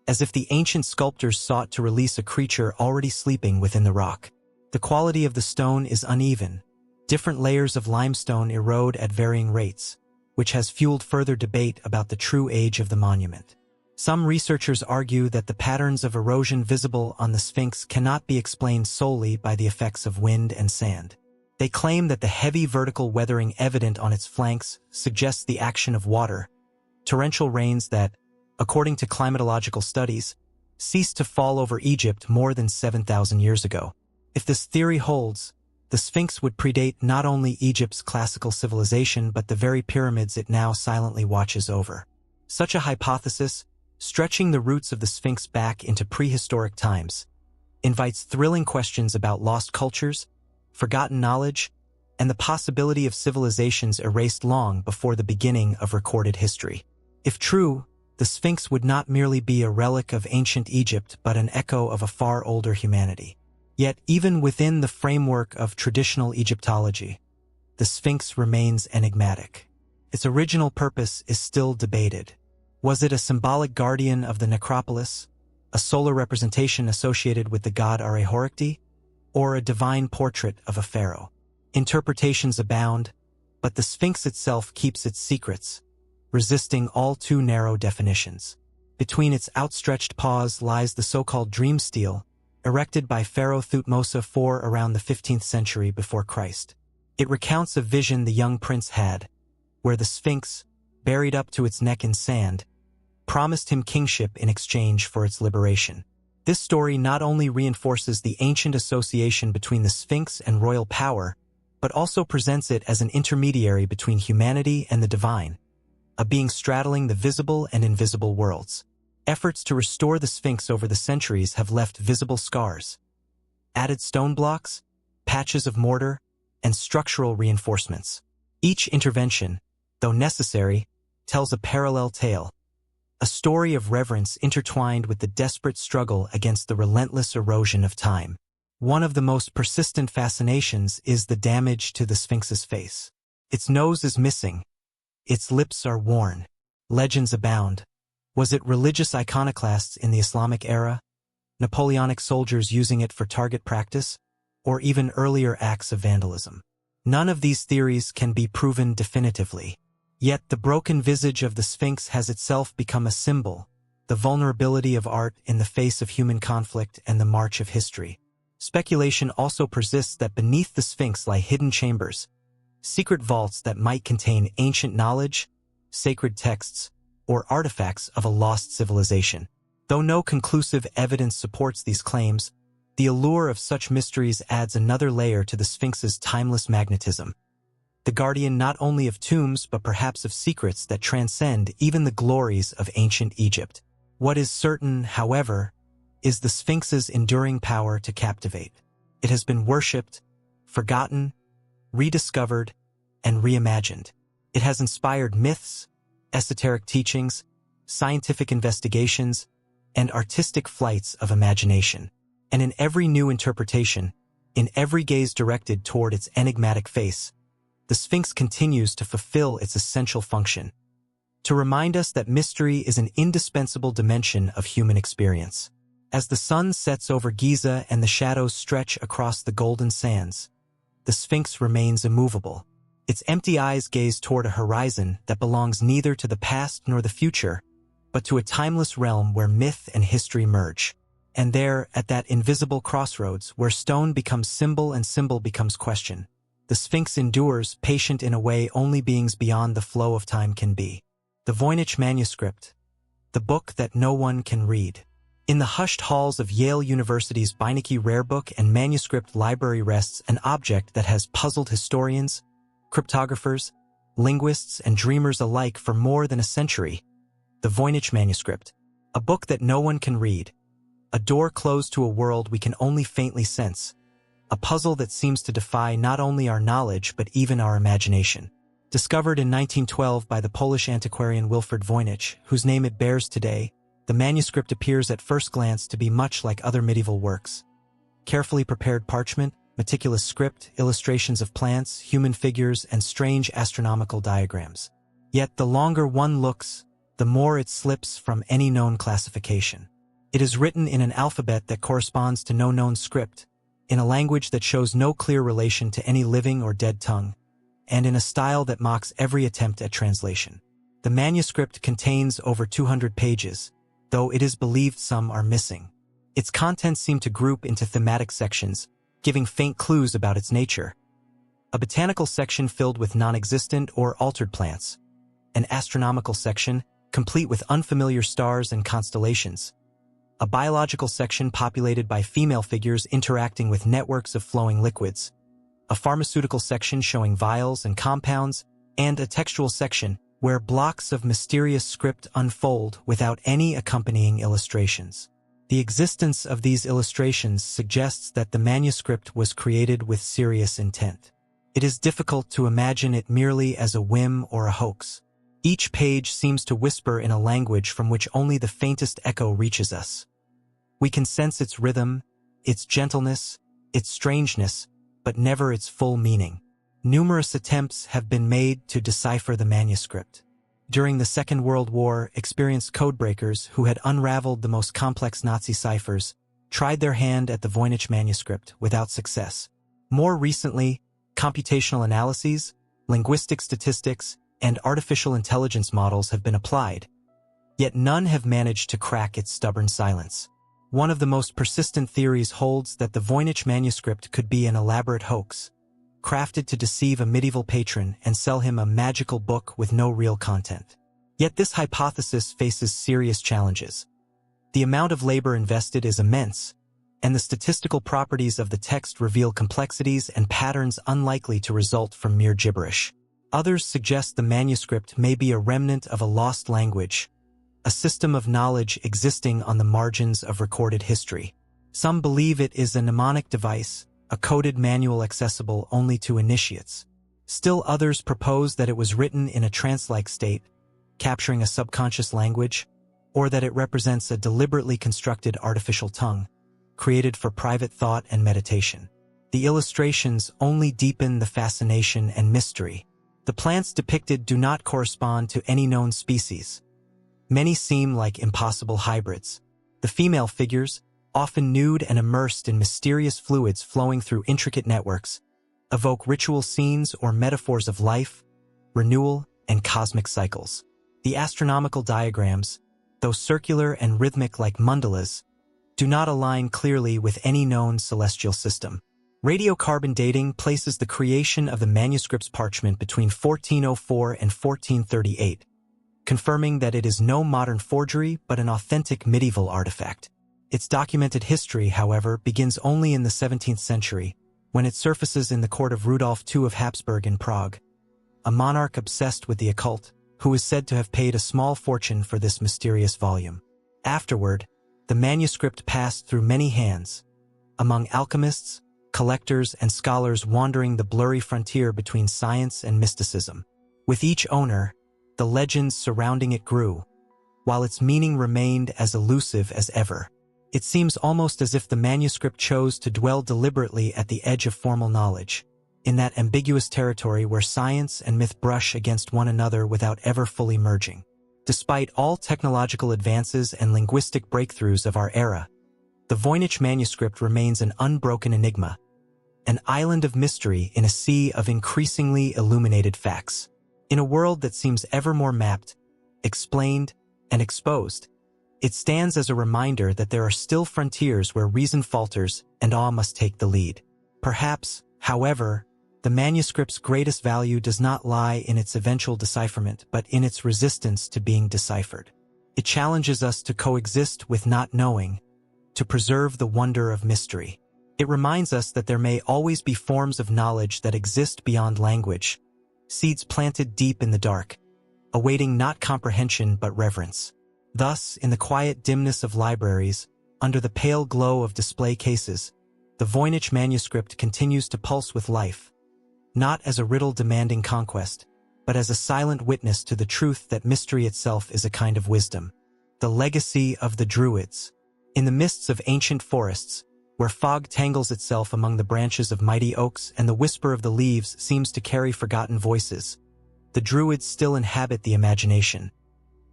as if the ancient sculptors sought to release a creature already sleeping within the rock. The quality of the stone is uneven. Different layers of limestone erode at varying rates, which has fueled further debate about the true age of the monument. Some researchers argue that the patterns of erosion visible on the Sphinx cannot be explained solely by the effects of wind and sand. They claim that the heavy vertical weathering evident on its flanks suggests the action of water, torrential rains that, according to climatological studies, ceased to fall over Egypt more than 7,000 years ago. If this theory holds, The Sphinx would predate not only Egypt's classical civilization but the very pyramids it now silently watches over. Such a hypothesis, stretching the roots of the Sphinx back into prehistoric times, invites thrilling questions about lost cultures, forgotten knowledge, and the possibility of civilizations erased long before the beginning of recorded history. If true, the Sphinx would not merely be a relic of ancient Egypt but an echo of a far older humanity. Yet, even within the framework of traditional Egyptology, the Sphinx remains enigmatic. Its original purpose is still debated. Was it a symbolic guardian of the necropolis, a solar representation associated with the god Horikti, or a divine portrait of a pharaoh? Interpretations abound, but the Sphinx itself keeps its secrets, resisting all too narrow definitions. Between its outstretched paws lies the so-called dream stele, erected by Pharaoh Thutmose IV around the 15th century before Christ. It recounts a vision the young prince had, where the Sphinx, buried up to its neck in sand, promised him kingship in exchange for its liberation. This story not only reinforces the ancient association between the Sphinx and royal power, but also presents it as an intermediary between humanity and the divine, a being straddling the visible and invisible worlds. Efforts to restore the Sphinx over the centuries have left visible scars, added stone blocks, patches of mortar, and structural reinforcements. Each intervention, though necessary, tells a parallel tale, a story of reverence intertwined with the desperate struggle against the relentless erosion of time. One of the most persistent fascinations is the damage to the Sphinx's face. Its nose is missing. Its lips are worn. Legends abound. Was it religious iconoclasts in the Islamic era, Napoleonic soldiers using it for target practice, or even earlier acts of vandalism? None of these theories can be proven definitively. Yet the broken visage of the Sphinx has itself become a symbol, the vulnerability of art in the face of human conflict and the march of history. Speculation also persists that beneath the Sphinx lie hidden chambers, secret vaults that might contain ancient knowledge, sacred texts, or artifacts of a lost civilization. Though no conclusive evidence supports these claims, the allure of such mysteries adds another layer to the Sphinx's timeless magnetism. The guardian not only of tombs but perhaps of secrets that transcend even the glories of ancient Egypt. What is certain, however, is the Sphinx's enduring power to captivate. It has been worshipped, forgotten, rediscovered, and reimagined. It has inspired myths, esoteric teachings, scientific investigations, and artistic flights of imagination. And in every new interpretation, in every gaze directed toward its enigmatic face, the Sphinx continues to fulfill its essential function, to remind us that mystery is an indispensable dimension of human experience. As the sun sets over Giza and the shadows stretch across the golden sands, the Sphinx remains immovable. Its empty eyes gaze toward a horizon that belongs neither to the past nor the future, but to a timeless realm where myth and history merge. And there, at that invisible crossroads, where stone becomes symbol and symbol becomes question, the Sphinx endures, patient in a way only beings beyond the flow of time can be. The Voynich Manuscript, the book that no one can read. In the hushed halls of Yale University's Beinecke Rare Book and Manuscript Library rests an object that has puzzled historians, cryptographers, linguists, and dreamers alike for more than a century. The Voynich Manuscript, a book that no one can read, a door closed to a world we can only faintly sense, a puzzle that seems to defy not only our knowledge but even our imagination. Discovered in 1912 by the Polish antiquarian Wilfrid Voynich, whose name it bears today, the manuscript appears at first glance to be much like other medieval works. Carefully prepared parchment, meticulous script, illustrations of plants, human figures, and strange astronomical diagrams. Yet the longer one looks, the more it slips from any known classification. It is written in an alphabet that corresponds to no known script, in a language that shows no clear relation to any living or dead tongue, and in a style that mocks every attempt at translation. The manuscript contains over 200 pages, though it is believed some are missing. Its contents seem to group into thematic sections, giving faint clues about its nature. A botanical section filled with non-existent or altered plants, an astronomical section complete with unfamiliar stars and constellations, a biological section populated by female figures interacting with networks of flowing liquids, a pharmaceutical section showing vials and compounds, and a textual section where blocks of mysterious script unfold without any accompanying illustrations. The existence of these illustrations suggests that the manuscript was created with serious intent. It is difficult to imagine it merely as a whim or a hoax. Each page seems to whisper in a language from which only the faintest echo reaches us. We can sense its rhythm, its gentleness, its strangeness, but never its full meaning. Numerous attempts have been made to decipher the manuscript. During the Second World War, experienced codebreakers who had unraveled the most complex Nazi ciphers tried their hand at the Voynich Manuscript without success. More recently, computational analyses, linguistic statistics, and artificial intelligence models have been applied, yet none have managed to crack its stubborn silence. One of the most persistent theories holds that the Voynich Manuscript could be an elaborate hoax, crafted to deceive a medieval patron and sell him a magical book with no real content. Yet this hypothesis faces serious challenges. The amount of labor invested is immense, and the statistical properties of the text reveal complexities and patterns unlikely to result from mere gibberish. Others suggest the manuscript may be a remnant of a lost language, a system of knowledge existing on the margins of recorded history. Some believe it is a mnemonic device, a coded manual accessible only to initiates. Still others propose that it was written in a trance-like state, capturing a subconscious language, or that it represents a deliberately constructed artificial tongue, created for private thought and meditation. The illustrations only deepen the fascination and mystery. The plants depicted do not correspond to any known species. Many seem like impossible hybrids. The female figures, often nude and immersed in mysterious fluids flowing through intricate networks, evoke ritual scenes or metaphors of life, renewal, and cosmic cycles. The astronomical diagrams, though circular and rhythmic like mandalas, do not align clearly with any known celestial system. Radiocarbon dating places the creation of the manuscript's parchment between 1404 and 1438, confirming that it is no modern forgery but an authentic medieval artifact. Its documented history, however, begins only in the 17th century, when it surfaces in the court of Rudolf II of Habsburg in Prague, a monarch obsessed with the occult, who is said to have paid a small fortune for this mysterious volume. Afterward, the manuscript passed through many hands, among alchemists, collectors, and scholars wandering the blurry frontier between science and mysticism. With each owner, the legends surrounding it grew, while its meaning remained as elusive as ever. It seems almost as if the manuscript chose to dwell deliberately at the edge of formal knowledge, in that ambiguous territory where science and myth brush against one another without ever fully merging. Despite all technological advances and linguistic breakthroughs of our era, the Voynich Manuscript remains an unbroken enigma, an island of mystery in a sea of increasingly illuminated facts. In a world that seems ever more mapped, explained, and exposed, it stands as a reminder that there are still frontiers where reason falters and awe must take the lead. Perhaps, however, the manuscript's greatest value does not lie in its eventual decipherment, but in its resistance to being deciphered. It challenges us to coexist with not knowing, to preserve the wonder of mystery. It reminds us that there may always be forms of knowledge that exist beyond language, seeds planted deep in the dark, awaiting not comprehension but reverence. Thus, in the quiet dimness of libraries, under the pale glow of display cases, the Voynich Manuscript continues to pulse with life, not as a riddle demanding conquest, but as a silent witness to the truth that mystery itself is a kind of wisdom. The legacy of the Druids. In the mists of ancient forests, where fog tangles itself among the branches of mighty oaks and the whisper of the leaves seems to carry forgotten voices, the Druids still inhabit the imagination,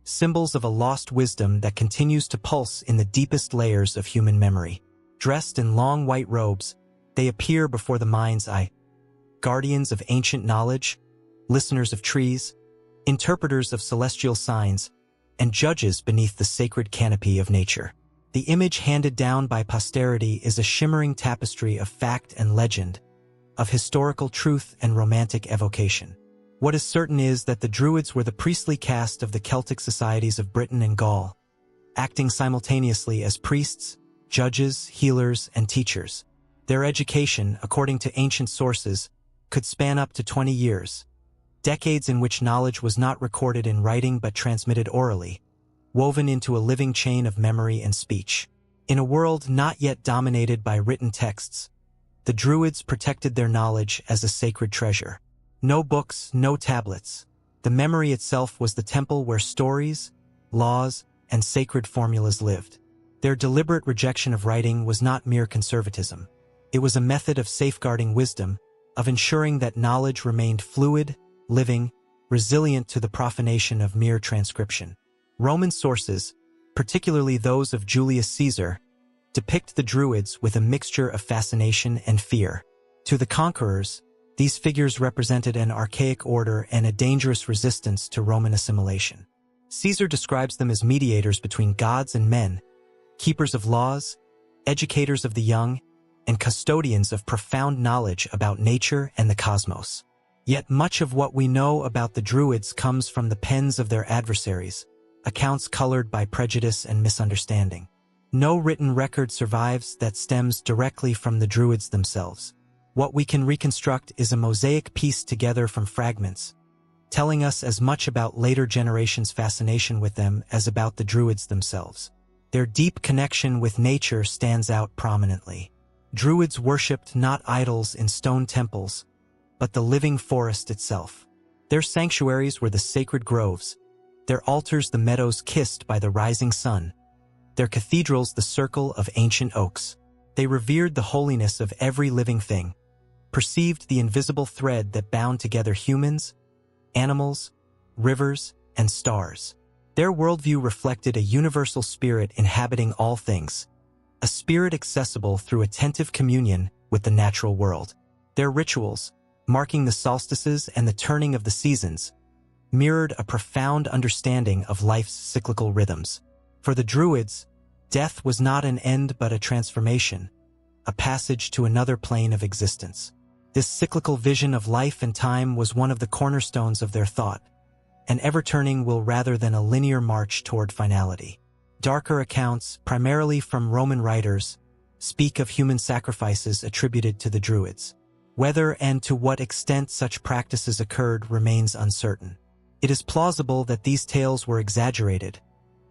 symbols of a lost wisdom that continues to pulse in the deepest layers of human memory. Dressed in long white robes, they appear before the mind's eye, guardians of ancient knowledge, listeners of trees, interpreters of celestial signs, and judges beneath the sacred canopy of nature. The image handed down by posterity is a shimmering tapestry of fact and legend, of historical truth and romantic evocation. What is certain is that the Druids were the priestly caste of the Celtic societies of Britain and Gaul, acting simultaneously as priests, judges, healers, and teachers. Their education, according to ancient sources, could span up to 20 years, decades in which knowledge was not recorded in writing but transmitted orally, woven into a living chain of memory and speech. In a world not yet dominated by written texts, the Druids protected their knowledge as a sacred treasure. No books, no tablets. The memory itself was the temple where stories, laws, and sacred formulas lived. Their deliberate rejection of writing was not mere conservatism. It was a method of safeguarding wisdom, of ensuring that knowledge remained fluid, living, resilient to the profanation of mere transcription. Roman sources, particularly those of Julius Caesar, depict the Druids with a mixture of fascination and fear. To the conquerors, these figures represented an archaic order and a dangerous resistance to Roman assimilation. Caesar describes them as mediators between gods and men, keepers of laws, educators of the young, and custodians of profound knowledge about nature and the cosmos. Yet much of what we know about the Druids comes from the pens of their adversaries, accounts colored by prejudice and misunderstanding. No written record survives that stems directly from the Druids themselves. What we can reconstruct is a mosaic pieced together from fragments, telling us as much about later generations' fascination with them as about the Druids themselves. Their deep connection with nature stands out prominently. Druids worshipped not idols in stone temples, but the living forest itself. Their sanctuaries were the sacred groves, their altars the meadows kissed by the rising sun, their cathedrals the circle of ancient oaks. They revered the holiness of every living thing, perceived the invisible thread that bound together humans, animals, rivers, and stars. Their worldview reflected a universal spirit inhabiting all things, a spirit accessible through attentive communion with the natural world. Their rituals, marking the solstices and the turning of the seasons, mirrored a profound understanding of life's cyclical rhythms. For the Druids, death was not an end but a transformation, a passage to another plane of existence. This cyclical vision of life and time was one of the cornerstones of their thought, an ever-turning will rather than a linear march toward finality. Darker accounts, primarily from Roman writers, speak of human sacrifices attributed to the Druids. Whether and to what extent such practices occurred remains uncertain. It is plausible that these tales were exaggerated,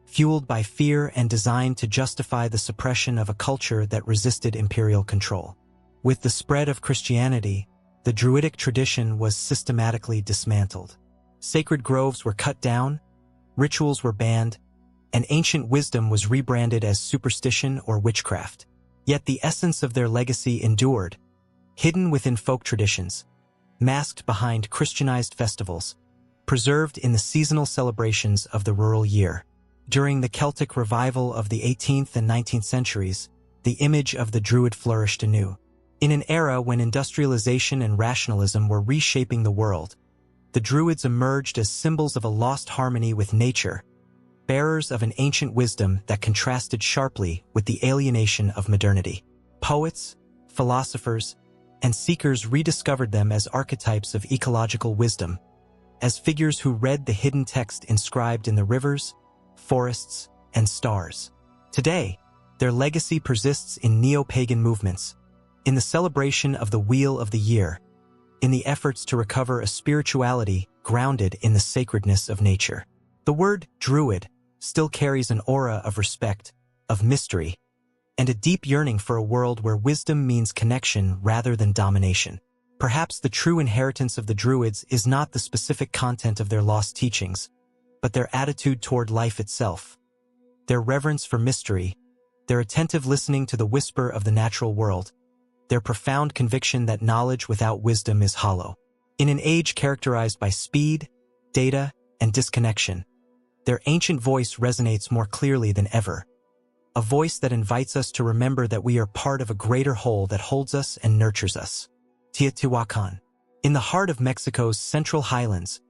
fueled by fear and designed to justify the suppression of a culture that resisted imperial control. With the spread of Christianity, the Druidic tradition was systematically dismantled. Sacred groves were cut down, rituals were banned, and ancient wisdom was rebranded as superstition or witchcraft. Yet the essence of their legacy endured, hidden within folk traditions, masked behind Christianized festivals, preserved in the seasonal celebrations of the rural year. During the Celtic revival of the 18th and 19th centuries, the image of the Druid flourished anew. In an era when industrialization and rationalism were reshaping the world, the Druids emerged as symbols of a lost harmony with nature, bearers of an ancient wisdom that contrasted sharply with the alienation of modernity. Poets, philosophers, and seekers rediscovered them as archetypes of ecological wisdom, as figures who read the hidden text inscribed in the rivers, forests, and stars. Today, their legacy persists in neo-pagan movements, in the celebration of the Wheel of the Year, in the efforts to recover a spirituality grounded in the sacredness of nature. The word Druid still carries an aura of respect, of mystery, and a deep yearning for a world where wisdom means connection rather than domination. Perhaps the true inheritance of the Druids is not the specific content of their lost teachings, but their attitude toward life itself, their reverence for mystery, their attentive listening to the whisper of the natural world, their profound conviction that knowledge without wisdom is hollow. In an age characterized by speed, data, and disconnection, their ancient voice resonates more clearly than ever, a voice that invites us to remember that we are part of a greater whole that holds us and nurtures us. Teotihuacan. In the heart of Mexico's central highlands,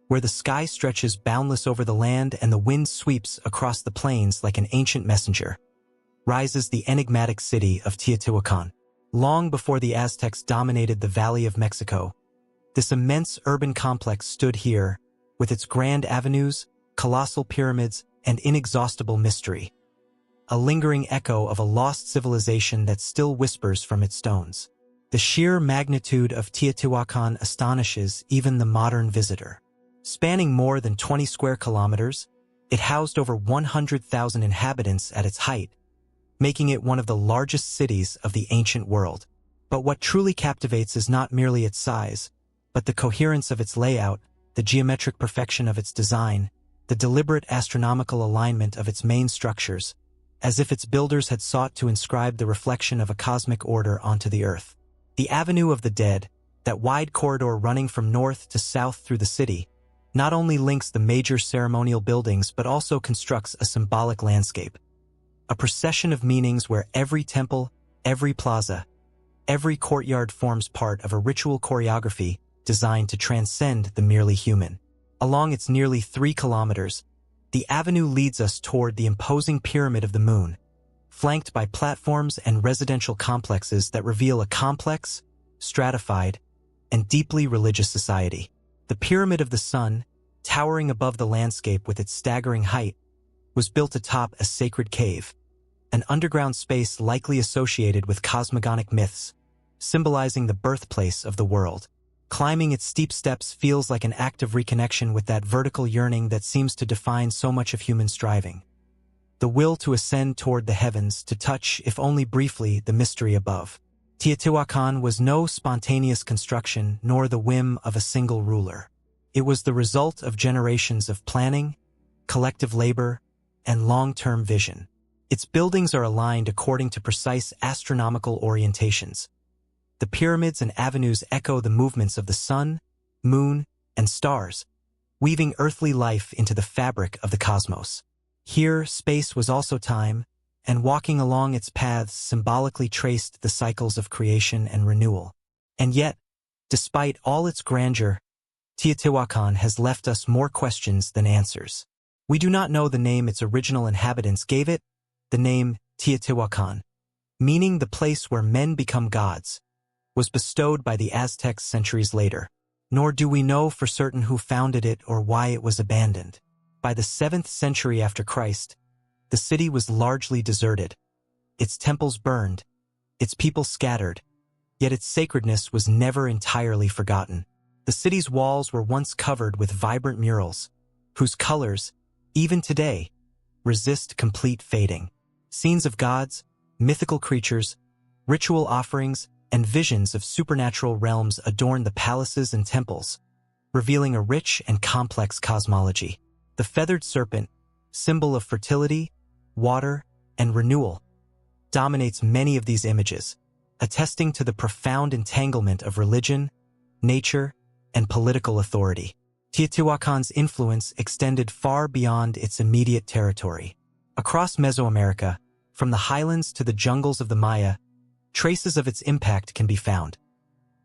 where the sky stretches boundless over the land and the wind sweeps across the plains like an ancient messenger, rises the enigmatic city of Teotihuacan. Long before the Aztecs dominated the Valley of Mexico, this immense urban complex stood here, with its grand avenues, colossal pyramids, and inexhaustible mystery. a lingering echo of a lost civilization that still whispers from its stones. The sheer magnitude of Teotihuacan astonishes even the modern visitor. Spanning more than 20 square kilometers, it housed over 100,000 inhabitants at its height, making it one of the largest cities of the ancient world. But what truly captivates is not merely its size, but the coherence of its layout, the geometric perfection of its design, the deliberate astronomical alignment of its main structures, as if its builders had sought to inscribe the reflection of a cosmic order onto the earth. The Avenue of the Dead, that wide corridor running from north to south through the city, not only links the major ceremonial buildings but also constructs a symbolic landscape. A procession of meanings where every temple, every plaza, every courtyard forms part of a ritual choreography designed to transcend the merely human. Along its nearly 3 kilometers, the avenue leads us toward the imposing Pyramid of the Moon, flanked by platforms and residential complexes that reveal a complex, stratified, and deeply religious society. The Pyramid of the Sun, towering above the landscape with its staggering height, was built atop a sacred cave, an underground space likely associated with cosmogonic myths, symbolizing the birthplace of the world. Climbing its steep steps feels like an act of reconnection with that vertical yearning that seems to define so much of human striving. The will to ascend toward the heavens, to touch, if only briefly, the mystery above. Teotihuacan was no spontaneous construction nor the whim of a single ruler. It was the result of generations of planning, collective labor, and long-term vision. Its buildings are aligned according to precise astronomical orientations. The pyramids and avenues echo the movements of the sun, moon, and stars, weaving earthly life into the fabric of the cosmos. Here, space was also time, and walking along its paths symbolically traced the cycles of creation and renewal. And yet, despite all its grandeur, Teotihuacan has left us more questions than answers. We do not know the name its original inhabitants gave it, the name Teotihuacan, meaning the place where men become gods, was bestowed by the Aztecs centuries later. Nor do we know for certain who founded it or why it was abandoned. By the 7th century after Christ, the city was largely deserted, its temples burned, its people scattered, yet its sacredness was never entirely forgotten. The city's walls were once covered with vibrant murals, whose colors, even today, resist complete fading. Scenes of gods, mythical creatures, ritual offerings, and visions of supernatural realms adorn the palaces and temples, revealing a rich and complex cosmology. The feathered serpent, symbol of fertility, water, and renewal, dominates many of these images, attesting to the profound entanglement of religion, nature, and political authority. Teotihuacan's influence extended far beyond its immediate territory. Across Mesoamerica, from the highlands to the jungles of the Maya, traces of its impact can be found.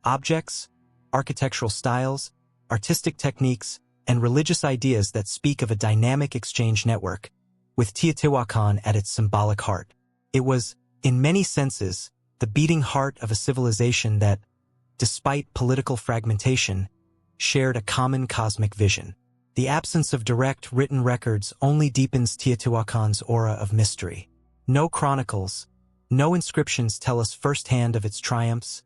Objects, architectural styles, artistic techniques, and religious ideas that speak of a dynamic exchange network, with Teotihuacan at its symbolic heart. It was, in many senses, the beating heart of a civilization that, despite political fragmentation, shared a common cosmic vision. The absence of direct written records only deepens Teotihuacan's aura of mystery. No chronicles, no inscriptions tell us firsthand of its triumphs,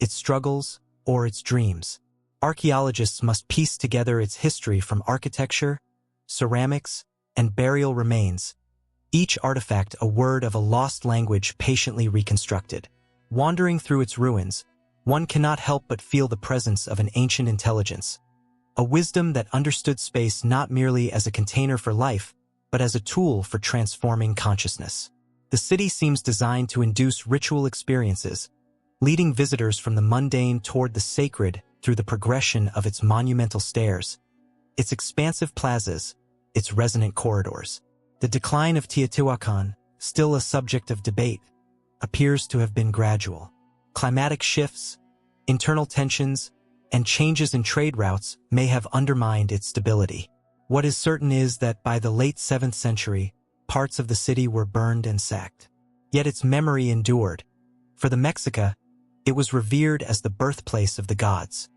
its struggles, or its dreams. Archaeologists must piece together its history from architecture, ceramics, and burial remains, each artifact a word of a lost language patiently reconstructed. Wandering through its ruins, one cannot help but feel the presence of an ancient intelligence, a wisdom that understood space not merely as a container for life, but as a tool for transforming consciousness. The city seems designed to induce ritual experiences, leading visitors from the mundane toward the sacred through the progression of its monumental stairs, its expansive plazas, its resonant corridors. The decline of Teotihuacan, still a subject of debate, appears to have been gradual. Climatic shifts, internal tensions, and changes in trade routes may have undermined its stability. What is certain is that by the late 7th century, parts of the city were burned and sacked. Yet its memory endured. For the Mexica, it was revered as the birthplace of the gods.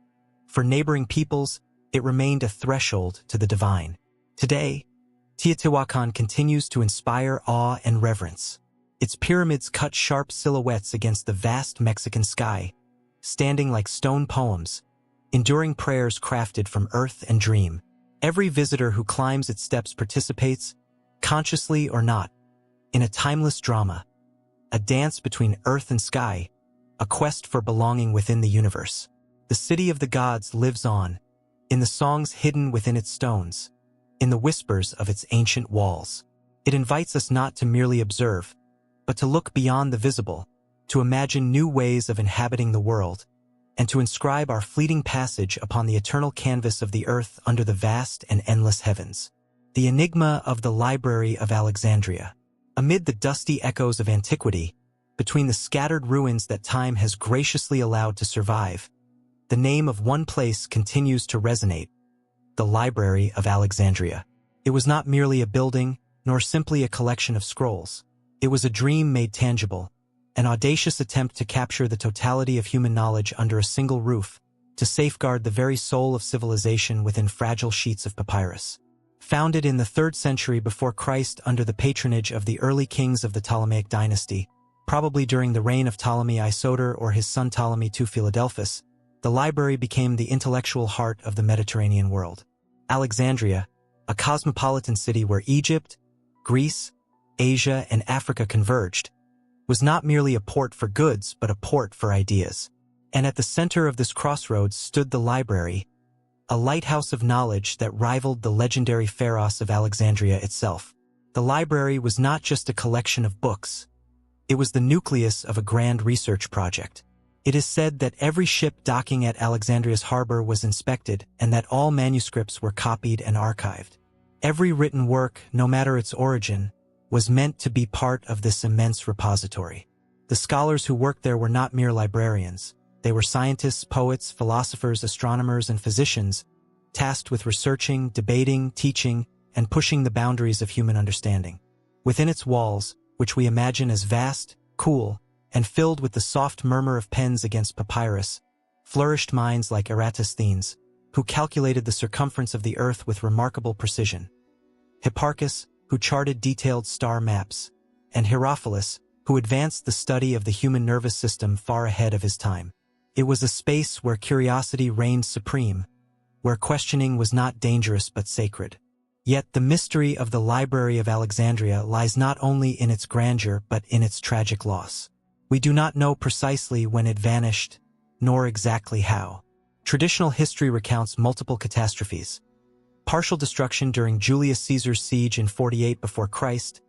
For neighboring peoples, it remained a threshold to the divine. Today, Teotihuacan continues to inspire awe and reverence. Its pyramids cut sharp silhouettes against the vast Mexican sky, standing like stone poems, enduring prayers crafted from earth and dream. Every visitor who climbs its steps participates, consciously or not, in a timeless drama, a dance between earth and sky, a quest for belonging within the universe. The city of the gods lives on, in the songs hidden within its stones, in the whispers of its ancient walls. It invites us not to merely observe, but to look beyond the visible, to imagine new ways of inhabiting the world, and to inscribe our fleeting passage upon the eternal canvas of the earth under the vast and endless heavens. The enigma of the Library of Alexandria. Amid the dusty echoes of antiquity, between the scattered ruins that time has graciously allowed to survive, the name of one place continues to resonate: the Library of Alexandria. It was not merely a building, nor simply a collection of scrolls. It was a dream made tangible, an audacious attempt to capture the totality of human knowledge under a single roof, to safeguard the very soul of civilization within fragile sheets of papyrus. Founded in the 3rd century before Christ under the patronage of the early kings of the Ptolemaic dynasty, probably during the reign of Ptolemy Isoter or his son Ptolemy II Philadelphus, the library became the intellectual heart of the Mediterranean world. Alexandria, a cosmopolitan city where Egypt, Greece, Asia, and Africa converged, was not merely a port for goods but a port for ideas. And at the center of this crossroads stood the library, a lighthouse of knowledge that rivaled the legendary Pharos of Alexandria itself. The library was not just a collection of books. It was the nucleus of a grand research project. It is said that every ship docking at Alexandria's harbor was inspected and that all manuscripts were copied and archived. Every written work, no matter its origin, was meant to be part of this immense repository. The scholars who worked there were not mere librarians. They were scientists, poets, philosophers, astronomers, and physicians, tasked with researching, debating, teaching, and pushing the boundaries of human understanding. Within its walls, which we imagine as vast, cool, and filled with the soft murmur of pens against papyrus, flourished minds like Eratosthenes, who calculated the circumference of the earth with remarkable precision; Hipparchus, who charted detailed star maps; and Herophilus, who advanced the study of the human nervous system far ahead of his time. It was a space where curiosity reigned supreme, where questioning was not dangerous but sacred. Yet the mystery of the Library of Alexandria lies not only in its grandeur but in its tragic loss. We do not know precisely when it vanished, nor exactly how. Traditional history recounts multiple catastrophes: partial destruction during Julius Caesar's siege in 48 before Christ,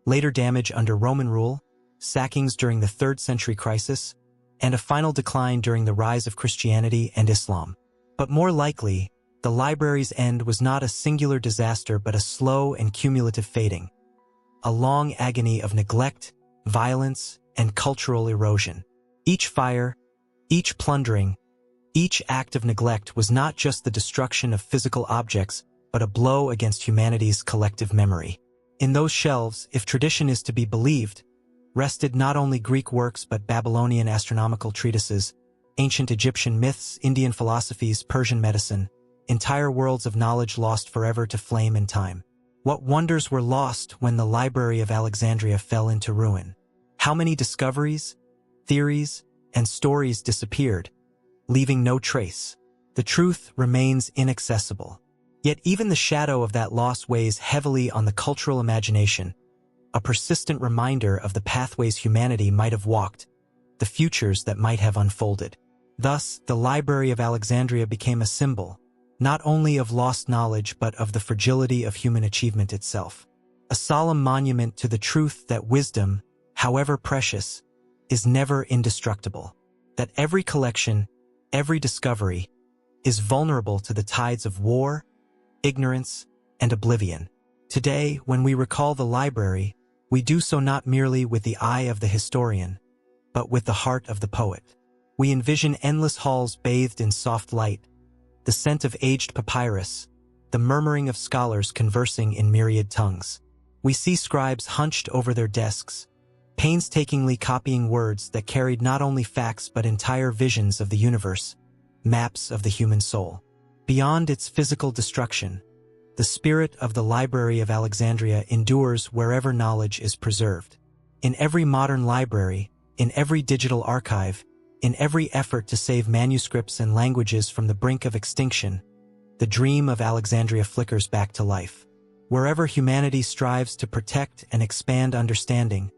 later damage under Roman rule, sackings during the 3rd century crisis, and a final decline during the rise of Christianity and Islam. But more likely, the library's end was not a singular disaster but a slow and cumulative fading, a long agony of neglect, violence, and cultural erosion. Each fire, each plundering, each act of neglect was not just the destruction of physical objects, but a blow against humanity's collective memory. In those shelves, if tradition is to be believed, rested not only Greek works but Babylonian astronomical treatises, ancient Egyptian myths, Indian philosophies, Persian medicine, entire worlds of knowledge lost forever to flame and time. What wonders were lost when the Library of Alexandria fell into ruin? How many discoveries, theories, and stories disappeared, leaving no trace? The truth remains inaccessible. Yet even the shadow of that loss weighs heavily on the cultural imagination, a persistent reminder of the pathways humanity might have walked, the futures that might have unfolded. Thus, the Library of Alexandria became a symbol, not only of lost knowledge but of the fragility of human achievement itself. A solemn monument to the truth that wisdom, however precious, is never indestructible. That every collection, every discovery, is vulnerable to the tides of war, ignorance, and oblivion. Today, when we recall the library, we do so not merely with the eye of the historian, but with the heart of the poet. We envision endless halls bathed in soft light, the scent of aged papyrus, the murmuring of scholars conversing in myriad tongues. We see scribes hunched over their desks, painstakingly copying words that carried not only facts but entire visions of the universe, maps of the human soul. Beyond its physical destruction, The spirit of the Library of Alexandria endures wherever knowledge is preserved. In every modern library, in every digital archive, in every effort to save manuscripts and languages from the brink of extinction, the dream of Alexandria flickers back to life. Wherever humanity strives to protect and expand understanding,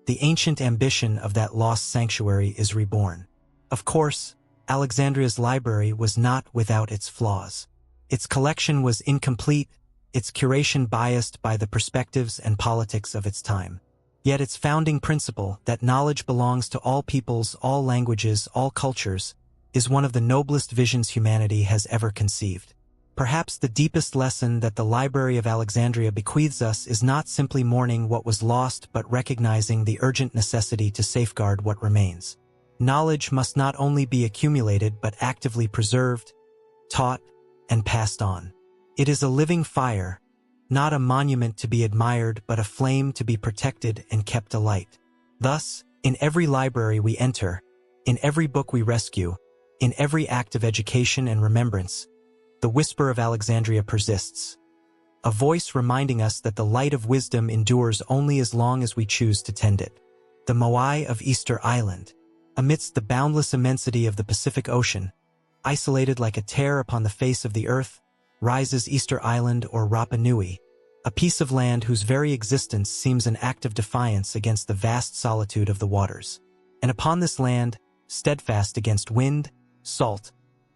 the ancient ambition of that lost sanctuary is reborn. Of course, Alexandria's library was not without its flaws. Its collection was incomplete, its curation biased by the perspectives and politics of its time. Yet its founding principle, that knowledge belongs to all peoples, all languages, all cultures, is one of the noblest visions humanity has ever conceived. Perhaps the deepest lesson that the Library of Alexandria bequeaths us is not simply mourning what was lost but recognizing the urgent necessity to safeguard what remains. Knowledge must not only be accumulated but actively preserved, taught, and passed on. It is a living fire, not a monument to be admired but a flame to be protected and kept alight. Thus, in every library we enter, in every book we rescue, in every act of education and remembrance, the whisper of Alexandria persists, a voice reminding us that the light of wisdom endures only as long as we choose to tend it. The Moai of Easter Island, amidst the boundless immensity of the Pacific Ocean, isolated like a tear upon the face of the earth, rises Easter Island or Rapa Nui, a piece of land whose very existence seems an act of defiance against the vast solitude of the waters. And upon this land, steadfast against wind, salt,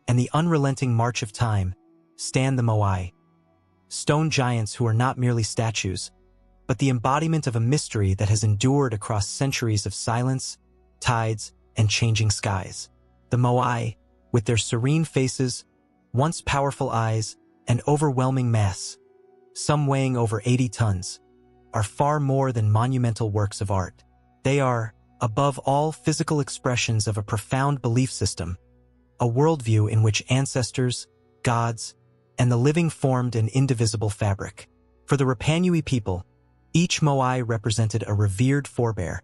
and the unrelenting march of time, stand the Moai, stone giants who are not merely statues, but the embodiment of a mystery that has endured across centuries of silence, tides, and changing skies. The Moai, with their serene faces, once powerful eyes, and overwhelming mass, some weighing over 80 tons, are far more than monumental works of art. They are, above all, physical expressions of a profound belief system, a worldview in which ancestors, gods, and the living formed an indivisible fabric. For the Rapa Nui people, each Moai represented a revered forebear,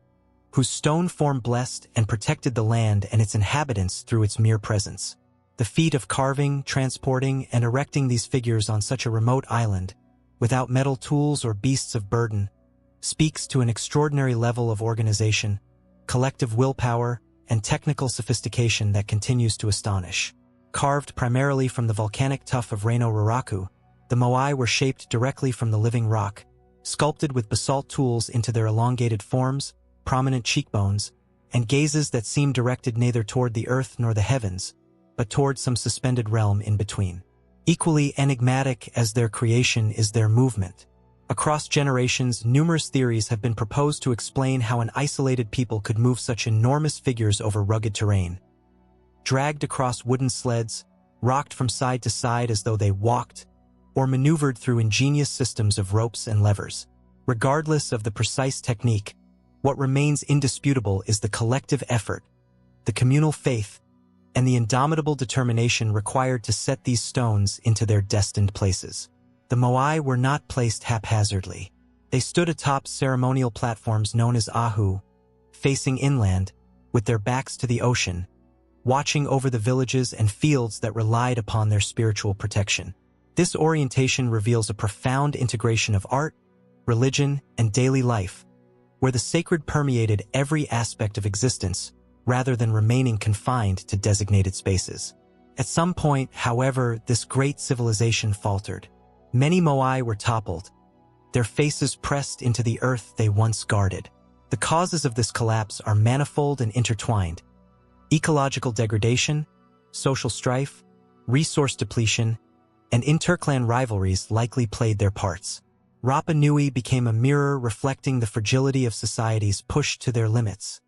whose stone form blessed and protected the land and its inhabitants through its mere presence. The feat of carving, transporting, and erecting these figures on such a remote island, without metal tools or beasts of burden, speaks to an extraordinary level of organization, collective willpower, and technical sophistication that continues to astonish. Carved primarily from the volcanic tuff of Reno Raraku, the Moai were shaped directly from the living rock, sculpted with basalt tools into their elongated forms, prominent cheekbones, and gazes that seemed directed neither toward the earth nor the heavens, but toward some suspended realm in between. Equally enigmatic as their creation is their movement. Across generations, numerous theories have been proposed to explain how an isolated people could move such enormous figures over rugged terrain. Dragged across wooden sleds, rocked from side to side as though they walked, or maneuvered through ingenious systems of ropes and levers. Regardless of the precise technique, what remains indisputable is the collective effort, the communal faith, and the indomitable determination required to set these stones into their destined places. The Moai were not placed haphazardly. They stood atop ceremonial platforms known as ahu, facing inland, with their backs to the ocean, watching over the villages and fields that relied upon their spiritual protection. This orientation reveals a profound integration of art, religion, and daily life, where the sacred permeated every aspect of existence, rather than remaining confined to designated spaces. At some point, however, this great civilization faltered. Many Moai were toppled, their faces pressed into the earth they once guarded. The causes of this collapse are manifold and intertwined. Ecological degradation, social strife, resource depletion, and interclan rivalries likely played their parts. Rapa Nui became a mirror reflecting the fragility of societies pushed to their limits,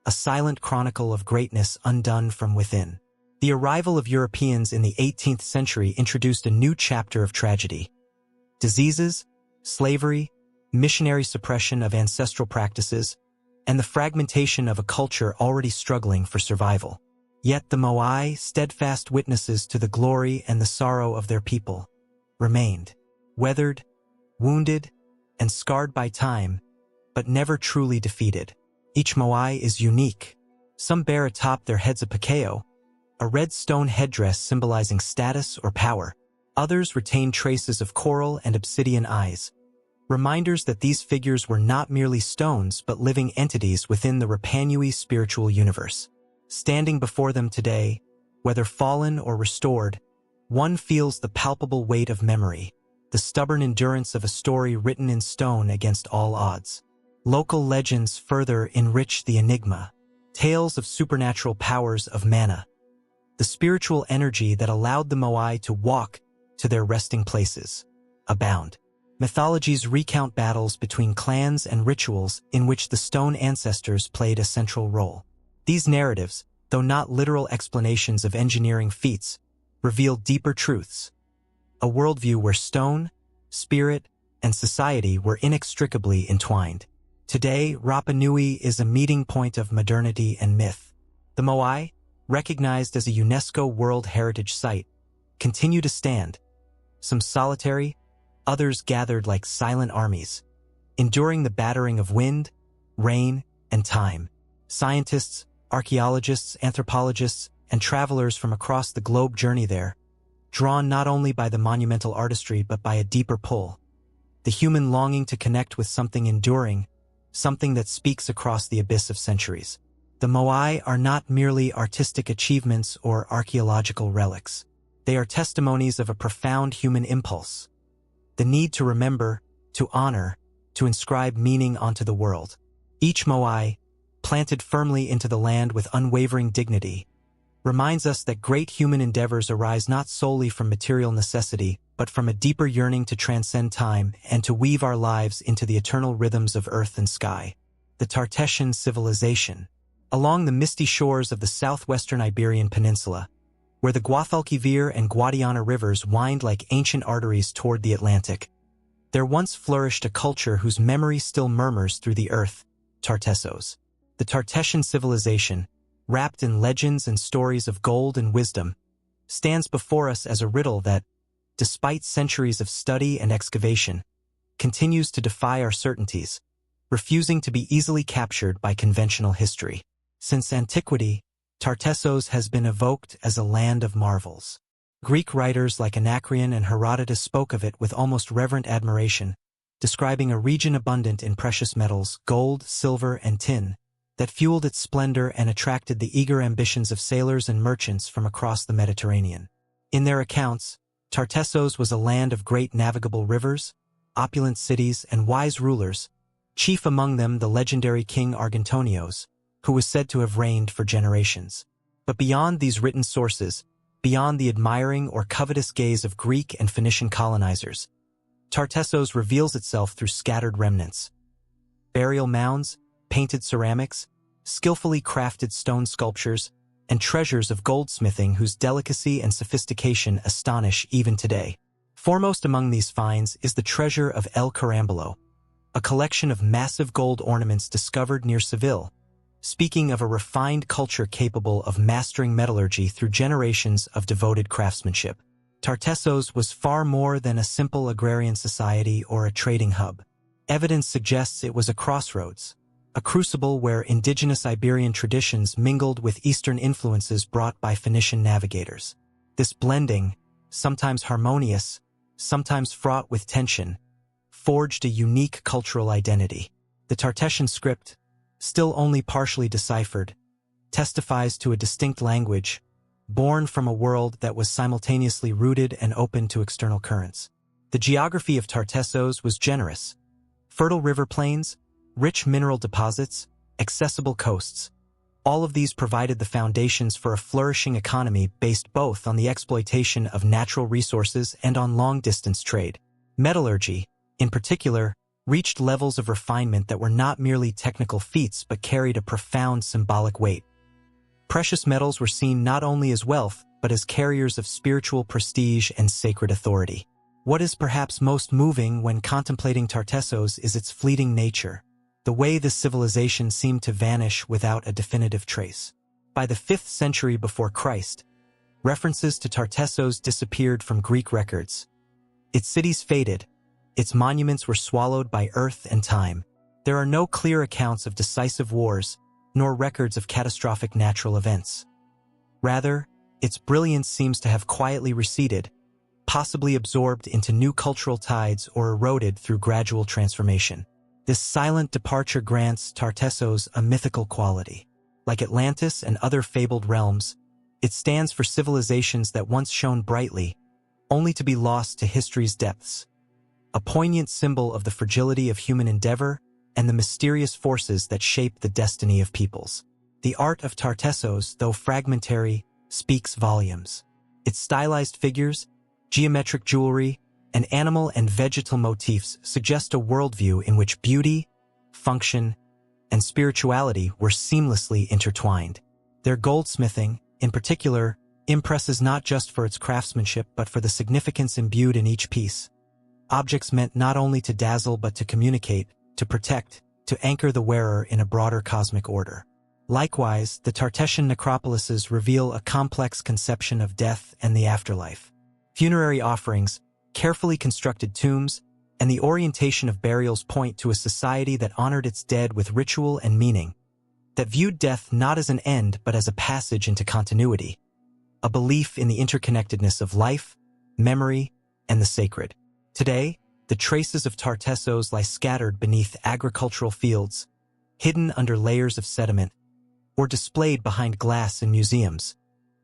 a silent chronicle of greatness undone from within. The arrival of Europeans in the 18th century introduced a new chapter of tragedy. Diseases, slavery, missionary suppression of ancestral practices, and the fragmentation of a culture already struggling for survival. Yet the Moai, steadfast witnesses to the glory and the sorrow of their people, remained, weathered, wounded, and scarred by time, but never truly defeated. Each Moai is unique. Some bear atop their heads a pakeo, a red stone headdress symbolizing status or power, Others retain traces of coral and obsidian eyes, reminders that these figures were not merely stones but living entities within the Rapa Nui spiritual universe. Standing before them today, whether fallen or restored, one feels the palpable weight of memory, the stubborn endurance of a story written in stone against all odds. Local legends further enrich the enigma, tales of supernatural powers of mana, the spiritual energy that allowed the Moai to walk to their resting places, abound. Mythologies recount battles between clans and rituals in which the stone ancestors played a central role. These narratives, though not literal explanations of engineering feats, reveal deeper truths, a worldview where stone, spirit, and society were inextricably entwined. Today, Rapa Nui is a meeting point of modernity and myth. The Moai, recognized as a UNESCO World Heritage Site, continue to stand, some solitary, others gathered like silent armies, enduring the battering of wind, rain, and time. Scientists, archaeologists, anthropologists, and travelers from across the globe journey there, drawn not only by the monumental artistry but by a deeper pull, the human longing to connect with something enduring, something that speaks across the abyss of centuries. The Moai are not merely artistic achievements or archaeological relics. They are testimonies of a profound human impulse, the need to remember, to honor, to inscribe meaning onto the world. Each Moai, planted firmly into the land with unwavering dignity, reminds us that great human endeavors arise not solely from material necessity, but from a deeper yearning to transcend time and to weave our lives into the eternal rhythms of earth and sky. The Tartessian Civilization. Along the misty shores of the southwestern Iberian Peninsula, where the Guadalquivir and Guadiana rivers wind like ancient arteries toward the Atlantic, there once flourished a culture whose memory still murmurs through the earth, Tartessos. The Tartessian Civilization, wrapped in legends and stories of gold and wisdom, stands before us as a riddle that, despite centuries of study and excavation, continues to defy our certainties, refusing to be easily captured by conventional history. Since antiquity, Tartessos has been evoked as a land of marvels. Greek writers like Anacreon and Herodotus spoke of it with almost reverent admiration, describing a region abundant in precious metals, gold, silver, and tin, that fueled its splendor and attracted the eager ambitions of sailors and merchants from across the Mediterranean. In their accounts, Tartessos was a land of great navigable rivers, opulent cities, and wise rulers, chief among them the legendary King Argentonios, who was said to have reigned for generations. But beyond these written sources, beyond the admiring or covetous gaze of Greek and Phoenician colonizers, Tartessos reveals itself through scattered remnants. Burial mounds, painted ceramics, skillfully crafted stone sculptures, and treasures of goldsmithing whose delicacy and sophistication astonish even today. Foremost among these finds is the treasure of El Carambolo, a collection of massive gold ornaments discovered near Seville, speaking of a refined culture capable of mastering metallurgy through generations of devoted craftsmanship. Tartessos was far more than a simple agrarian society or a trading hub. Evidence suggests it was a crossroads, a crucible where indigenous Iberian traditions mingled with Eastern influences brought by Phoenician navigators. This blending, sometimes harmonious, sometimes fraught with tension, forged a unique cultural identity. The Tartessian script, still only partially deciphered, testifies to a distinct language, born from a world that was simultaneously rooted and open to external currents. The geography of Tartessos was generous. Fertile river plains, rich mineral deposits, accessible coasts. All of these provided the foundations for a flourishing economy based both on the exploitation of natural resources and on long-distance trade. Metallurgy, in particular, reached levels of refinement that were not merely technical feats but carried a profound symbolic weight. Precious metals were seen not only as wealth but as carriers of spiritual prestige and sacred authority. What is perhaps most moving when contemplating Tartessos is its fleeting nature, the way this civilization seemed to vanish without a definitive trace. By the 5th century before Christ, references to Tartessos disappeared from Greek records. Its cities faded, its monuments were swallowed by earth and time. There are no clear accounts of decisive wars, nor records of catastrophic natural events. Rather, its brilliance seems to have quietly receded, possibly absorbed into new cultural tides or eroded through gradual transformation. This silent departure grants Tartessos a mythical quality. Like Atlantis and other fabled realms, it stands for civilizations that once shone brightly, only to be lost to history's depths. A poignant symbol of the fragility of human endeavor and the mysterious forces that shape the destiny of peoples. The art of Tartessos, though fragmentary, speaks volumes. Its stylized figures, geometric jewelry, and animal and vegetal motifs suggest a worldview in which beauty, function, and spirituality were seamlessly intertwined. Their goldsmithing, in particular, impresses not just for its craftsmanship but for the significance imbued in each piece. Objects meant not only to dazzle but to communicate, to protect, to anchor the wearer in a broader cosmic order. Likewise, the Tartessian necropolises reveal a complex conception of death and the afterlife. Funerary offerings, carefully constructed tombs, and the orientation of burials point to a society that honored its dead with ritual and meaning, that viewed death not as an end but as a passage into continuity, a belief in the interconnectedness of life, memory, and the sacred. Today, the traces of Tartessos lie scattered beneath agricultural fields, hidden under layers of sediment, or displayed behind glass in museums,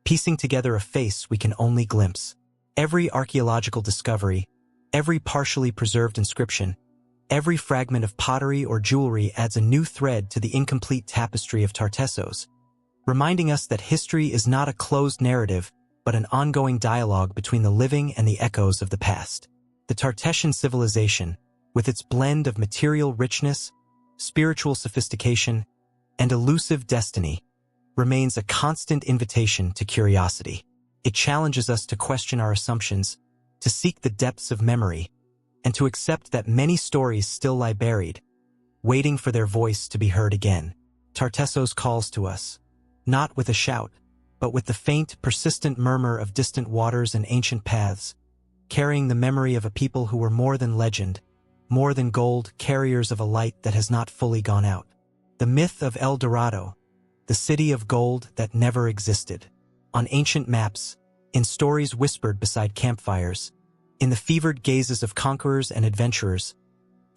piecing together a face we can only glimpse. Every archaeological discovery, every partially preserved inscription, every fragment of pottery or jewelry adds a new thread to the incomplete tapestry of Tartessos, reminding us that history is not a closed narrative, but an ongoing dialogue between the living and the echoes of the past. The Tartessian civilization, with its blend of material richness, spiritual sophistication, and elusive destiny, remains a constant invitation to curiosity. It challenges us to question our assumptions, to seek the depths of memory, and to accept that many stories still lie buried, waiting for their voice to be heard again. Tartessos calls to us, not with a shout, but with the faint, persistent murmur of distant waters and ancient paths, carrying the memory of a people who were more than legend, more than gold, carriers of a light that has not fully gone out. The myth of El Dorado, the city of gold that never existed. On ancient maps, in stories whispered beside campfires, in the fevered gazes of conquerors and adventurers,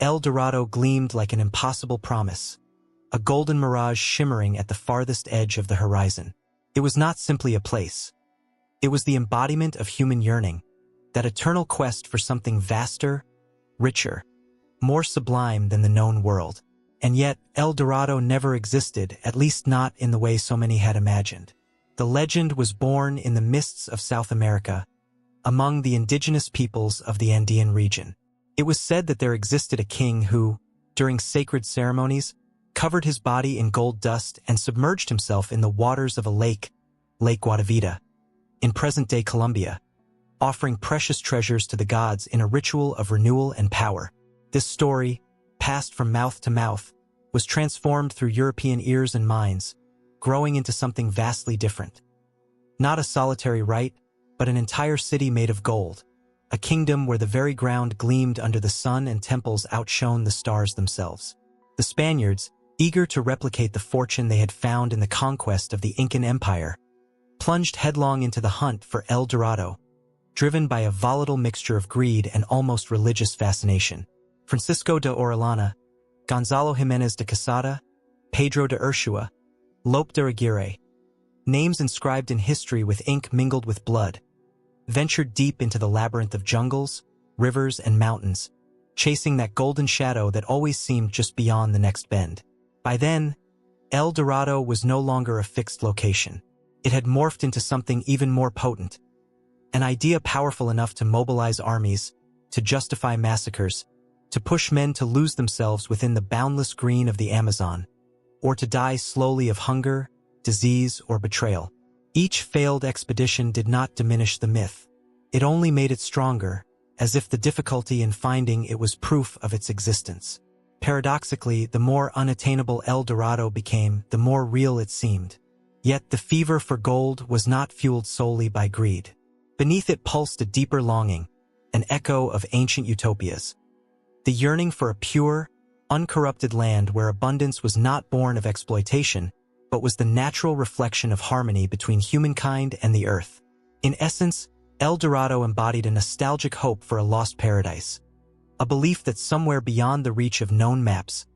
El Dorado gleamed like an impossible promise, a golden mirage shimmering at the farthest edge of the horizon. It was not simply a place. It was the embodiment of human yearning, that eternal quest for something vaster, richer, more sublime than the known world. And yet, El Dorado never existed, at least not in the way so many had imagined. The legend was born in the mists of South America, among the indigenous peoples of the Andean region. It was said that there existed a king who, during sacred ceremonies, covered his body in gold dust and submerged himself in the waters of a lake, Lake Guatavita, in present-day Colombia, offering precious treasures to the gods in a ritual of renewal and power. This story, passed from mouth to mouth, was transformed through European ears and minds, growing into something vastly different. Not a solitary rite, but an entire city made of gold, a kingdom where the very ground gleamed under the sun and temples outshone the stars themselves. The Spaniards, eager to replicate the fortune they had found in the conquest of the Incan Empire, plunged headlong into the hunt for El Dorado, driven by a volatile mixture of greed and almost religious fascination. Francisco de Orellana, Gonzalo Jiménez de Quesada, Pedro de Ursua, Lope de Aguirre, names inscribed in history with ink mingled with blood, ventured deep into the labyrinth of jungles, rivers, and mountains, chasing that golden shadow that always seemed just beyond the next bend. By then, El Dorado was no longer a fixed location. It had morphed into something even more potent, an idea powerful enough to mobilize armies, to justify massacres, to push men to lose themselves within the boundless green of the Amazon, or to die slowly of hunger, disease, or betrayal. Each failed expedition did not diminish the myth. It only made it stronger, as if the difficulty in finding it was proof of its existence. Paradoxically, the more unattainable El Dorado became, the more real it seemed. Yet the fever for gold was not fueled solely by greed. Beneath it pulsed a deeper longing, an echo of ancient utopias. The yearning for a pure, uncorrupted land where abundance was not born of exploitation, but was the natural reflection of harmony between humankind and the earth. In essence, El Dorado embodied a nostalgic hope for a lost paradise, a belief that somewhere beyond the reach of known maps,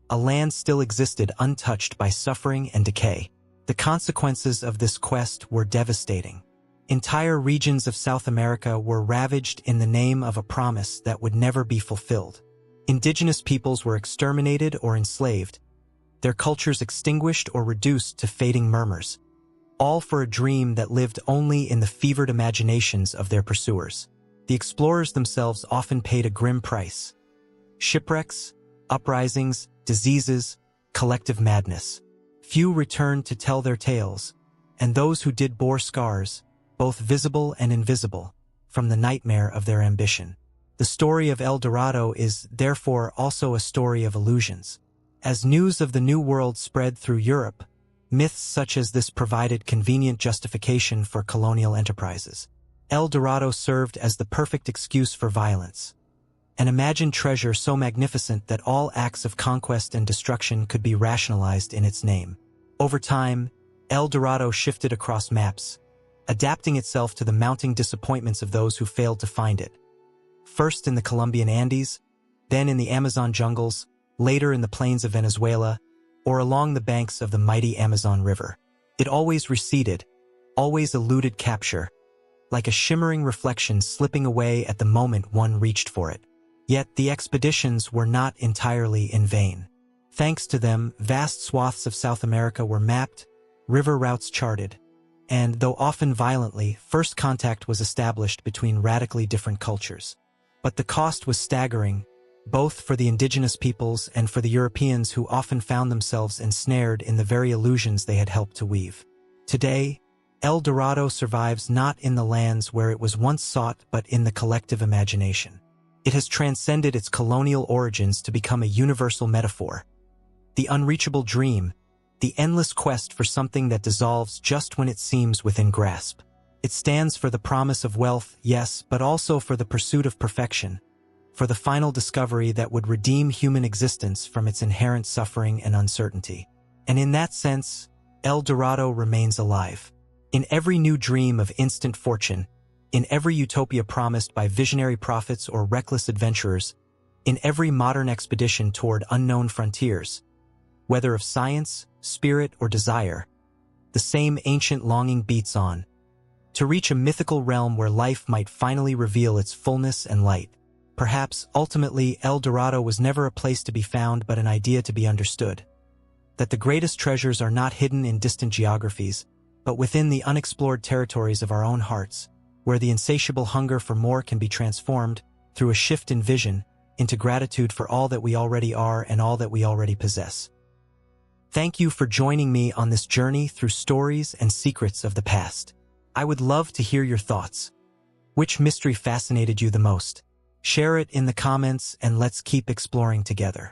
a land still existed untouched by suffering and decay. The consequences of this quest were devastating. Entire regions of South America were ravaged in the name of a promise that would never be fulfilled. Indigenous peoples were exterminated or enslaved, their cultures extinguished or reduced to fading murmurs, all for a dream that lived only in the fevered imaginations of their pursuers. The explorers themselves often paid a grim price. Shipwrecks, uprisings, diseases, collective madness. Few returned to tell their tales, and those who did bore scars, both visible and invisible, from the nightmare of their ambition. The story of El Dorado is, therefore, also a story of illusions. As news of the New World spread through Europe, myths such as this provided convenient justification for colonial enterprises. El Dorado served as the perfect excuse for violence. An imagined treasure so magnificent that all acts of conquest and destruction could be rationalized in its name. Over time, El Dorado shifted across maps, adapting itself to the mounting disappointments of those who failed to find it. First in the Colombian Andes, then in the Amazon jungles, later in the plains of Venezuela, or along the banks of the mighty Amazon River. It always receded, always eluded capture, like a shimmering reflection slipping away at the moment one reached for it. Yet the expeditions were not entirely in vain. Thanks to them, vast swaths of South America were mapped, river routes charted, and, though often violently, first contact was established between radically different cultures. But the cost was staggering, both for the indigenous peoples and for the Europeans who often found themselves ensnared in the very illusions they had helped to weave. Today, El Dorado survives not in the lands where it was once sought but in the collective imagination. It has transcended its colonial origins to become a universal metaphor. The unreachable dream, the endless quest for something that dissolves just when it seems within grasp. It stands for the promise of wealth, yes, but also for the pursuit of perfection, for the final discovery that would redeem human existence from its inherent suffering and uncertainty. And in that sense, El Dorado remains alive. In every new dream of instant fortune, in every utopia promised by visionary prophets or reckless adventurers, in every modern expedition toward unknown frontiers, whether of science, spirit, or desire, the same ancient longing beats on, to reach a mythical realm where life might finally reveal its fullness and light. Perhaps, ultimately, El Dorado was never a place to be found but an idea to be understood. That the greatest treasures are not hidden in distant geographies, but within the unexplored territories of our own hearts, where the insatiable hunger for more can be transformed, through a shift in vision, into gratitude for all that we already are and all that we already possess. Thank you for joining me on this journey through stories and secrets of the past. I would love to hear your thoughts. Which mystery fascinated you the most? Share it in the comments and let's keep exploring together.